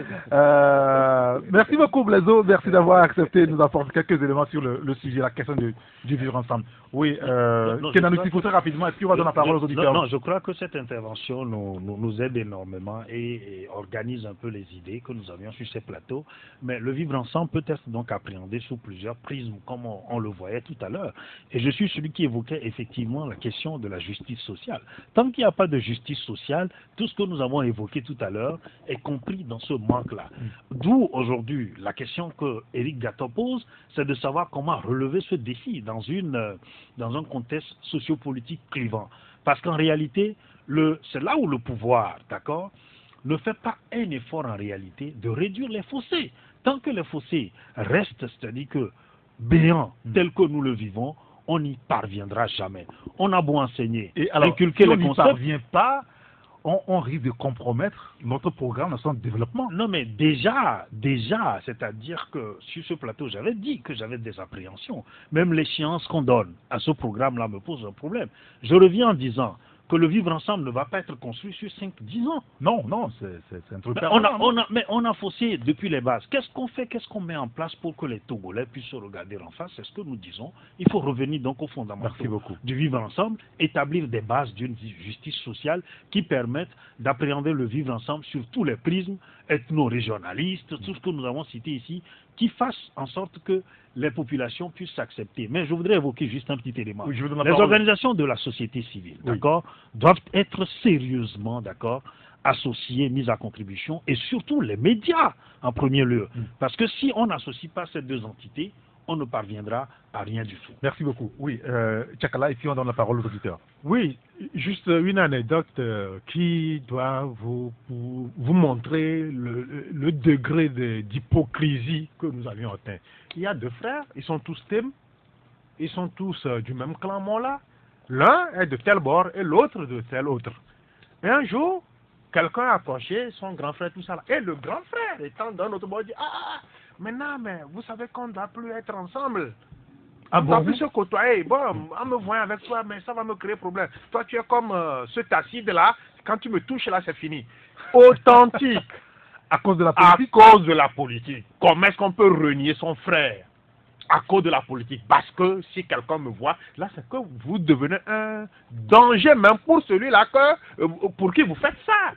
Merci beaucoup, Blaiseau. Merci d'avoir accepté de nous apporter quelques éléments sur le sujet, la question du vivre ensemble. Oui, Kenan, il faut très rapidement. Est-ce qu'on va donner la parole aux auditeurs? Non, je crois que cette intervention nous aide énormément et organise un peu les idées que nous avions sur ces plateaux. Mais le vivre ensemble peut être donc appréhendé sous plusieurs prismes, comme on le voyait tout à l'heure. Et je suis celui qui évoquait effectivement la question de la justice sociale. Tant qu'il n'y a pas de justice sociale, tout ce que nous avons évoqué tout à l'heure est compris dans ce manque-là. D'où aujourd'hui la question que Éric Gatton pose, c'est de savoir comment relever ce défi dans un contexte sociopolitique clivant. Parce qu'en réalité, c'est là où le pouvoir, d'accord, ne fait pas un effort en réalité de réduire les fossés. Tant que les fossés restent, c'est-à-dire que béants tels que nous le vivons, on n'y parviendra jamais. On a beau enseigner, et alors, inculquer si les on n'y concepts, parvient pas, on risque de compromettre notre programme dans son développement. Non, mais déjà, c'est-à-dire que sur ce plateau, j'avais dit que j'avais des appréhensions. Même l'échéance qu'on donne à ce programme-là me pose un problème. Je reviens en disant que le vivre ensemble ne va pas être construit sur 5-10 ans. Non, c'est un truc. Mais on a faussé depuis les bases. Qu'est-ce qu'on fait, qu'est-ce qu'on met en place pour que les Togolais puissent se regarder en face? C'est ce que nous disons. Il faut revenir donc aux fondamentaux du vivre ensemble, établir des bases d'une justice sociale qui permettent d'appréhender le vivre ensemble sur tous les prismes ethno-régionalistes, tout ce que nous avons cité ici, qui fassent en sorte que les populations puissent s'accepter. Mais je voudrais évoquer juste un petit élément. Les organisations de la société civile, d'accord, doivent être sérieusement, d'accord, associées, mises à contribution, et surtout les médias en premier lieu. Parce que si on n'associe pas ces deux entités, on ne parviendra à rien du tout. Merci beaucoup. Oui, Chakala, ici on donne la parole aux auditeurs. Oui, juste une anecdote qui doit vous montrer le degré d'hypocrisie que nous avions atteint. Il y a deux frères, ils sont tous Tem, ils sont tous du même clan Mola. L'un est de tel bord et l'autre de tel autre. Et un jour, quelqu'un a approché son grand frère, tout ça là. Et le grand frère, étant d'un autre bord, dit maintenant, mais vous savez qu'on ne doit plus être ensemble. On ne doit plus se côtoyer. Bon, en me voyant avec toi, mais ça va me créer problème. Toi, tu es comme ce tacide là. Quand tu me touches là, c'est fini. Authentique. À cause de la politique? À cause de la politique. Comment est-ce qu'on peut renier son frère à cause de la politique? Parce que si quelqu'un me voit, là, c'est que vous devenez un danger même pour celui-là pour qui vous faites ça.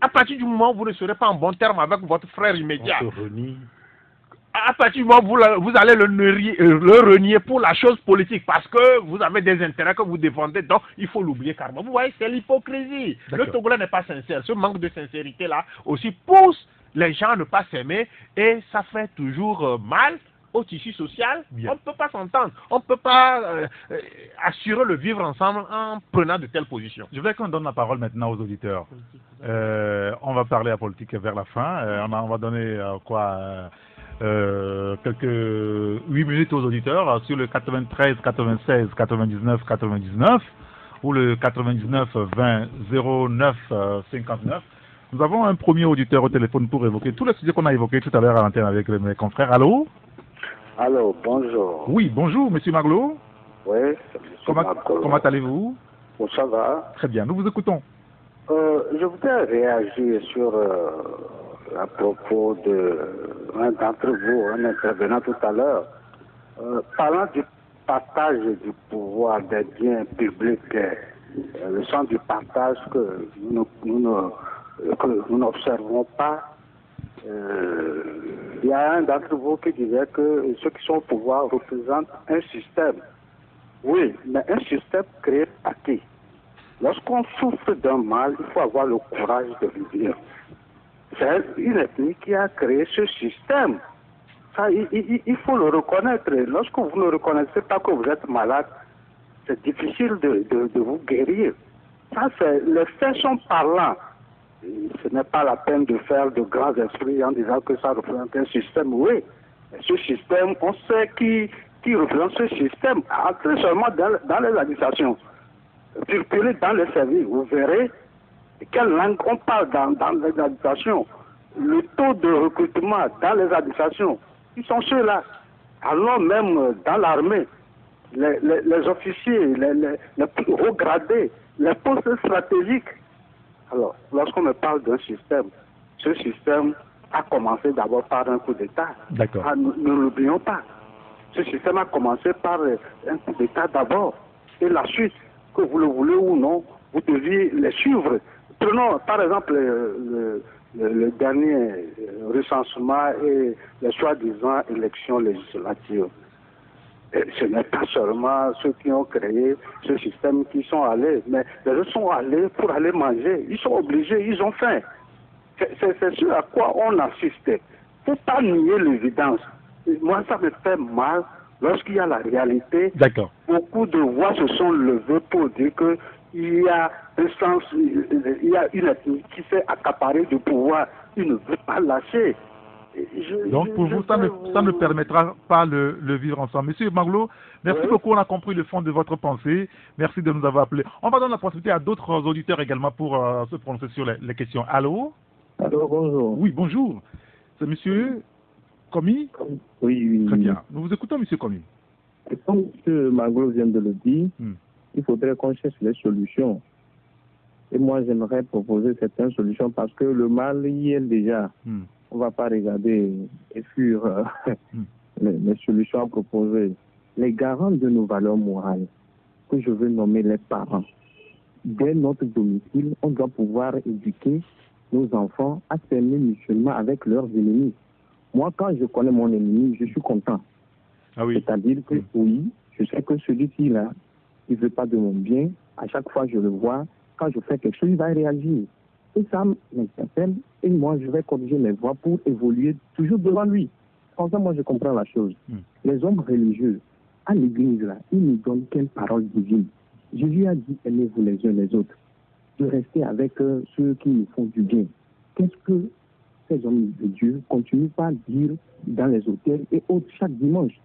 À partir du moment où vous ne serez pas en bon terme avec votre frère immédiat, on se renie. À partir du moment où vous allez le renier pour la chose politique, parce que vous avez des intérêts que vous défendez, donc il faut l'oublier carrément. Vous voyez, c'est l'hypocrisie. Le Togolais n'est pas sincère. Ce manque de sincérité-là aussi pousse les gens à ne pas s'aimer et ça fait toujours mal au tissu social. Bien. On ne peut pas s'entendre. On ne peut pas assurer le vivre ensemble en prenant de telles positions. Je voudrais qu'on donne la parole maintenant aux auditeurs. On va parler à politique vers la fin. On va donner quelques 8 minutes aux auditeurs sur le 93 96 99 99 ou le 99 20 09 59. Nous avons un premier auditeur au téléphone pour évoquer tous les sujets qu'on a évoqués tout à l'heure à l'antenne avec mes confrères. Allô? Allô, bonjour. Oui, bonjour, monsieur Maglo. Oui, comment allez-vous? Bon, ça va. Très bien, nous vous écoutons. Je voudrais réagir sur à propos d'un d'entre vous, un intervenant tout à l'heure, parlant du partage du pouvoir des biens publics, le sens du partage que nous n'observons pas. Il y a un d'entre vous qui disait que ceux qui sont au pouvoir représentent un système. Oui, mais un système créé par qui? Lorsqu'on souffre d'un mal, il faut avoir le courage de le dire. C'est une ethnie qui a créé ce système. Ça, il faut le reconnaître. Lorsque vous ne reconnaissez pas que vous êtes malade, c'est difficile de vous guérir. Ça, les faits sont parlants. Ce n'est pas la peine de faire de grands esprits en disant que ça représente un système. Oui, mais ce système, on sait qui représente ce système. Entrez seulement dans les administrations, circulez dans les services, vous verrez quelle langue on parle dans les administrations. Le taux de recrutement dans les administrations, ils sont ceux-là. Allons même dans l'armée, les officiers, les plus hauts gradés, les postes stratégiques. Alors, lorsqu'on me parle d'un système, ce système a commencé d'abord par un coup d'État. D'accord. Ne l'oublions pas. Ce système a commencé par un coup d'État d'abord. Et la suite, que vous le voulez ou non, vous deviez les suivre. Prenons par exemple le dernier recensement et les soi-disant élections législatives. Et ce n'est pas seulement ceux qui ont créé ce système qui sont allés, mais les autres sont allés pour aller manger. Ils sont obligés, ils ont faim. C'est ce à quoi on assiste. Il ne faut pas nier l'évidence. Moi, ça me fait mal lorsqu'il y a la réalité. D'accord. Beaucoup de voix se sont levées pour dire qu'il y a un sens, il y a une ethnie qui s'est accaparée du pouvoir. Il ne veut pas lâcher. Donc pour vous, ça ne permettra pas le vivre ensemble. Monsieur Maglo, merci beaucoup, on a compris le fond de votre pensée. Merci de nous avoir appelés. On va donner la possibilité à d'autres auditeurs également pour se prononcer sur les questions. Allô? Allô, bonjour. Oui, bonjour. C'est monsieur Komi? Oui. Très bien. Nous vous écoutons, monsieur Komi. Comme M. Maglo vient de le dire, il faudrait qu'on cherche des solutions. Et moi, j'aimerais proposer certaines solutions parce que le mal y est déjà. On ne va pas regarder et fuir les solutions à proposer. Les garants de nos valeurs morales, que je veux nommer les parents. Dès notre domicile, on doit pouvoir éduquer nos enfants à s'aimer mutuellement avec leurs ennemis. Moi, quand je connais mon ennemi, je suis content. Ah oui. C'est-à-dire que oui, je sais que celui-ci là, il ne veut pas de mon bien. À chaque fois que je le vois, quand je fais quelque chose, il va réagir. Et ça m'interpelle, et moi je vais corriger mes voies pour évoluer toujours devant lui. Comme ça, moi je comprends la chose. Les hommes religieux, à l'église là, ils nous donnent quelle parole divine. Jésus a dit aimez-vous les uns les autres, de rester avec ceux qui nous font du bien. Qu'est-ce que ces hommes de Dieu continuent pas à dire dans les hôtels et autres chaque dimanche?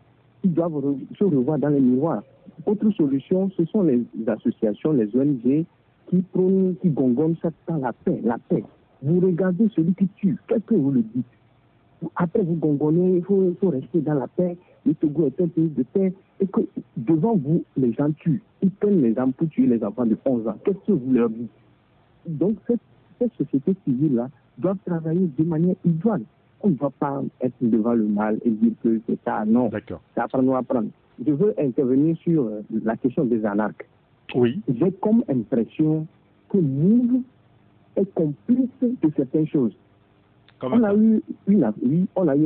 Ils doivent se revoir dans les miroirs. Autre solution, ce sont les associations, les ONG qui gongonnent dans la paix, Vous regardez celui qui tue, qu'est-ce que vous le dites? Après vous gongonnez, il faut rester dans la paix, le Togo est un pays de paix, et que devant vous, les gens tuent. Ils prennent les armes pour tuer les enfants de 11 ans. Qu'est-ce que vous leur dites? Donc cette société civile-là doivent travailler de manière idoine. On ne va pas être devant le mal et dire que c'est ça. Non, c'est apprendre à apprendre. Je veux intervenir sur la question des anarques. Oui. J'ai comme impression que Move est complice de certaines choses. On a eu une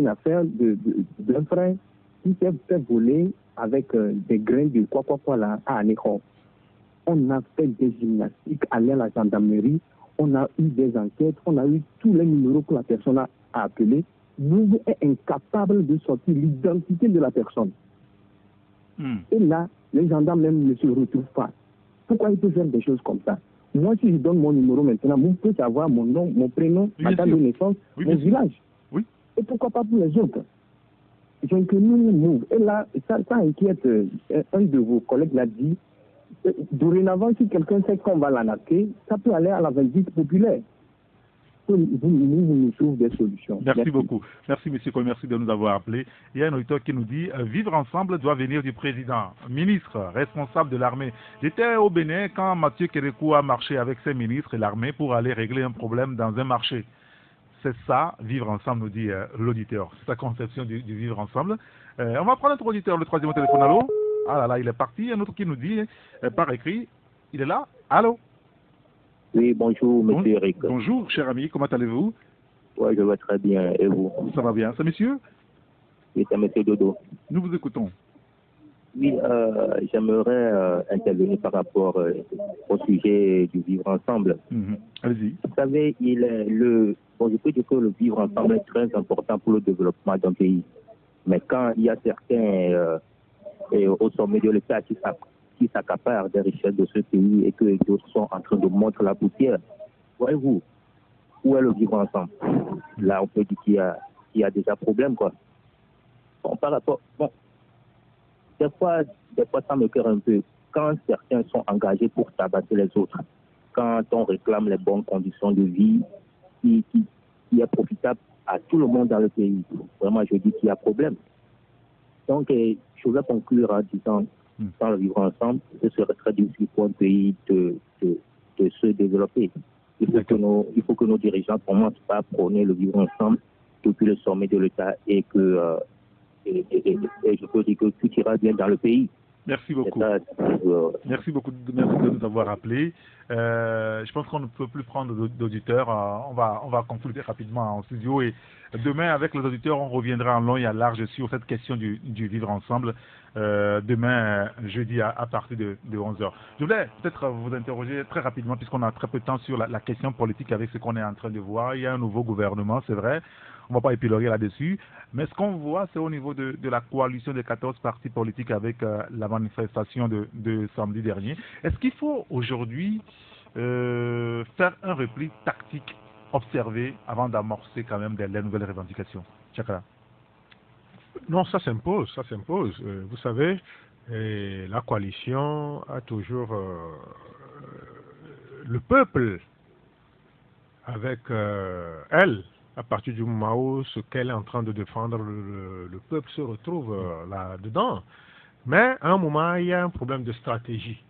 affaire d'un frère qui s'est fait voler avec des grains de quoi là à Anéron. On a fait des gymnastiques, allé à la gendarmerie, on a eu des enquêtes, on a eu tous les numéros que la personne a appelés. Move est incapable de sortir l'identité de la personne. Et là, les gendarmes même ne se retrouvent pas. Pourquoi il peut faire des choses comme ça? Moi, si je donne mon numéro maintenant, vous pouvez savoir mon nom, mon prénom, ma date de naissance, mon village. Oui. Et pourquoi pas pour les autres? Donc, nous, Move. Et là, ça inquiète. Un de vos collègues l'a dit. Dorénavant, si quelqu'un sait qu'on va l'arnaquer, ça peut aller à la vindicte populaire. Nous trouvons des solutions. Merci beaucoup. Merci, monsieur Kohl, merci de nous avoir appelés. Il y a un auditeur qui nous dit vivre ensemble doit venir du président, ministre, responsable de l'armée. J'étais au Bénin quand Mathieu Kérékou a marché avec ses ministres et l'armée pour aller régler un problème dans un marché. C'est ça, vivre ensemble, nous dit l'auditeur. C'est sa conception du vivre ensemble. On va prendre notre auditeur, le troisième téléphone. Allô? Ah là là, il est parti. Un autre qui nous dit par écrit, il est là. Allô? Oui, bonjour, monsieur Eric. Bonjour, cher ami, comment allez-vous? Oui, je vais très bien, et vous? Ça va bien. C'est monsieur? Oui, c'est monsieur Dodo. Nous vous écoutons. Oui, j'aimerais intervenir par rapport au sujet du vivre ensemble. Allez-y. Vous savez, je peux dire que le vivre ensemble est très important pour le développement d'un pays. Mais quand il y a certains au sommet de l'État qui s'accaparent des richesses de ce pays et que d'autres sont en train de montrer la poussière, voyez-vous, où est le vivre ensemble? Là, on peut dire qu'il y a déjà problème, quoi. Bon, par rapport... Bon, des fois, ça me cœur un peu. Quand certains sont engagés pour tabasser les autres, quand on réclame les bonnes conditions de vie qui est profitable à tout le monde dans le pays, vraiment, je dis qu'il y a problème. Donc, je vais conclure en disant, sans le vivre ensemble, ce serait très difficile pour un pays de se développer. Il faut que nos dirigeants commencent par prôner le vivre ensemble depuis le sommet de l'État et que je peux dire que tout ira bien dans le pays. Merci beaucoup. Merci beaucoup de nous avoir appelés. Je pense qu'on ne peut plus prendre d'auditeurs. On va conclure rapidement en studio et demain, avec les auditeurs, on reviendra en long et en large sur cette question du vivre ensemble. Demain, jeudi, à partir de 11h. Je voulais peut-être vous interroger très rapidement, puisqu'on a très peu de temps, sur la question politique avec ce qu'on est en train de voir. Il y a un nouveau gouvernement, c'est vrai. On ne va pas épiloguer là-dessus. Mais ce qu'on voit, c'est au niveau de la coalition des 14 partis politiques avec la manifestation de samedi dernier. Est-ce qu'il faut aujourd'hui faire un repli tactique, observé, avant d'amorcer quand même les nouvelles revendications? Chakra. Non, ça s'impose, ça s'impose. Vous savez, la coalition a toujours le peuple avec elle. À partir du moment où ce qu'elle est en train de défendre, le peuple se retrouve là-dedans. Mais à un moment, il y a un problème de stratégie.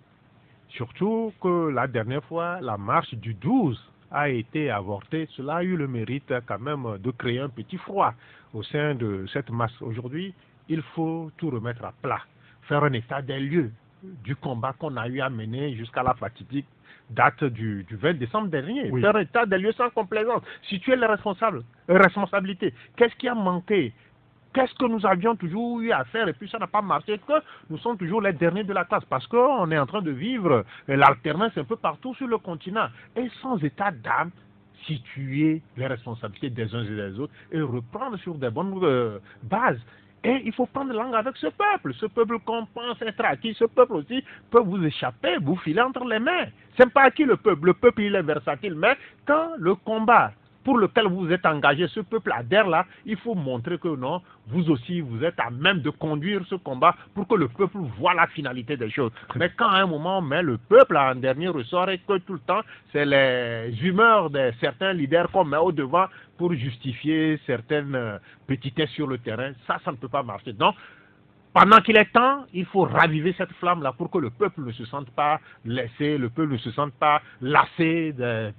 Surtout que la dernière fois, la marche du 12 a été avortée. Cela a eu le mérite quand même de créer un petit froid au sein de cette masse. Aujourd'hui, il faut tout remettre à plat, faire un état des lieux du combat qu'on a eu à mener jusqu'à la fatidique date du 20 décembre dernier. Oui. Faire un état des lieux sans complaisance, situer les responsabilités. Qu'est-ce qui a manqué? Qu'est-ce que nous avions toujours eu à faire et puis ça n'a pas marché, que nous sommes toujours les derniers de la classe parce qu'on est en train de vivre l'alternance un peu partout sur le continent. Et sans état d'âme, situer les responsabilités des uns et des autres et reprendre sur des bonnes bases. Et il faut prendre langue avec ce peuple qu'on pense être acquis. Ce peuple aussi peut vous échapper, vous filer entre les mains. C'est pas acquis le peuple il est versatile, mais quand le combat pour lequel vous êtes engagé, ce peuple adhère là, il faut montrer que non, vous aussi, vous êtes à même de conduire ce combat pour que le peuple voit la finalité des choses. Mais quand à un moment on met le peuple en dernier ressort et que tout le temps, c'est les humeurs de certains leaders qu'on met au devant pour justifier certaines petitesses sur le terrain, ça ne peut pas marcher. Donc, pendant qu'il est temps, il faut raviver cette flamme-là pour que le peuple ne se sente pas laissé, le peuple ne se sente pas lassé de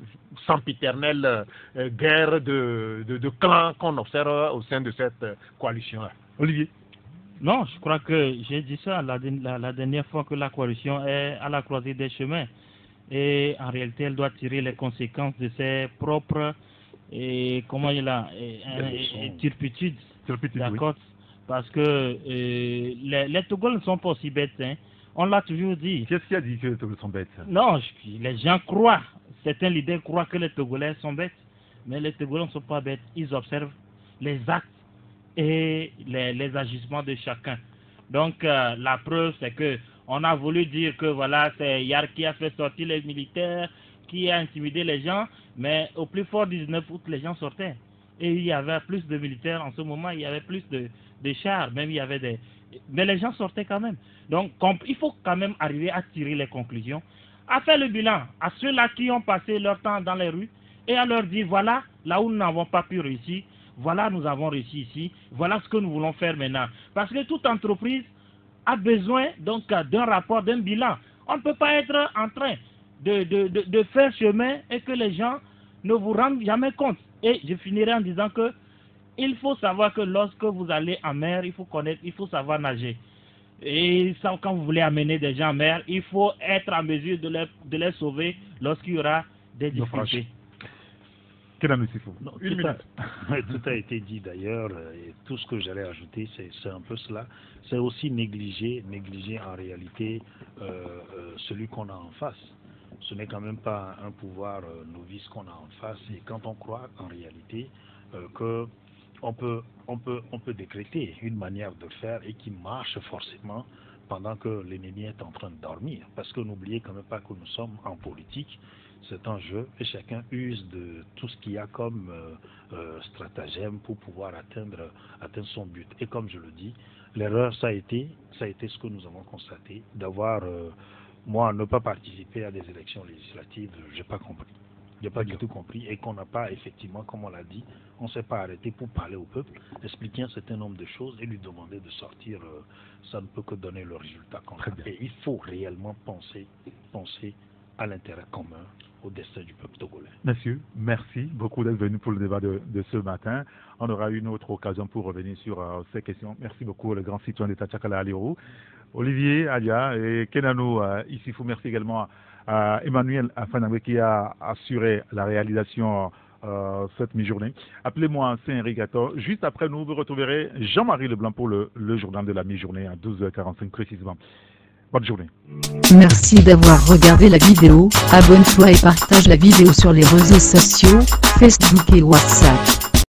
sempiternelle guerre de clans qu'on observe au sein de cette coalition-là. Olivier? Non, je crois que j'ai dit ça la dernière fois que la coalition est à la croisée des chemins. Et en réalité, elle doit tirer les conséquences de ses propres turpitudes. D'accord. Oui. Parce que les Togolais ne sont pas aussi bêtes. Hein. On l'a toujours dit. Qu'est-ce qui a dit que les Togolais sont bêtes? Non, les gens croient. Certains leaders croient que les Togolais sont bêtes. Mais les Togolais ne sont pas bêtes. Ils observent les actes et les agissements de chacun. Donc, la preuve, c'est que on a voulu dire que voilà, c'est Yar qui a fait sortir les militaires, qui a intimidé les gens, mais au plus fort du 19 août, les gens sortaient. Et il y avait plus de militaires en ce moment, il y avait plus de chars, même il y avait des... Mais les gens sortaient quand même. Donc, il faut quand même arriver à tirer les conclusions, à faire le bilan à ceux-là qui ont passé leur temps dans les rues et à leur dire, voilà, là où nous n'avons pas pu réussir, voilà, nous avons réussi ici, voilà ce que nous voulons faire maintenant. Parce que toute entreprise a besoin donc d'un rapport, d'un bilan. On ne peut pas être en train de faire chemin et que les gens ne vous rendent jamais compte. Et je finirai en disant que il faut savoir que lorsque vous allez en mer, il faut savoir nager. Et ça, quand vous voulez amener des gens en mer, il faut être en mesure de les sauver lorsqu'il y aura des difficultés. Tout a été dit d'ailleurs, et tout ce que j'allais ajouter, c'est un peu cela. C'est aussi négliger en réalité celui qu'on a en face. Ce n'est quand même pas un pouvoir novice qu'on a en face, et quand on croit en réalité qu'on peut décréter une manière de faire et qui marche forcément pendant que l'ennemi est en train de dormir. Parce que n'oubliez quand même pas que nous sommes en politique. C'est un jeu et chacun use de tout ce qu'il y a comme stratagème pour pouvoir atteindre son but. Et comme je le dis, l'erreur, ça a été ce que nous avons constaté, d'avoir, moi, ne pas participer à des élections législatives, je n'ai pas compris. Je n'ai pas du tout compris et qu'on n'a pas, effectivement, comme on l'a dit, on ne s'est pas arrêté pour parler au peuple, expliquer un certain nombre de choses et lui demander de sortir, ça ne peut que donner le résultat qu'on a. Et il faut réellement penser à l'intérêt commun, au destin du peuple togolais. Messieurs, merci beaucoup d'être venus pour le débat de ce matin. On aura une autre occasion pour revenir sur ces questions. Merci beaucoup, le grand citoyen d'État Tchakala Aliru. Olivier Alia et Kenano Issifou. Merci également à Emmanuel Afanabé qui a assuré la réalisation cette mi-journée. Appelez-moi Saint-Rigator. Juste après, nous vous retrouverez Jean-Marie Leblanc pour le journal de la mi-journée à 12h45 précisément. Bonne journée. Merci d'avoir regardé la vidéo. Abonne-toi et partage la vidéo sur les réseaux sociaux, Facebook et WhatsApp.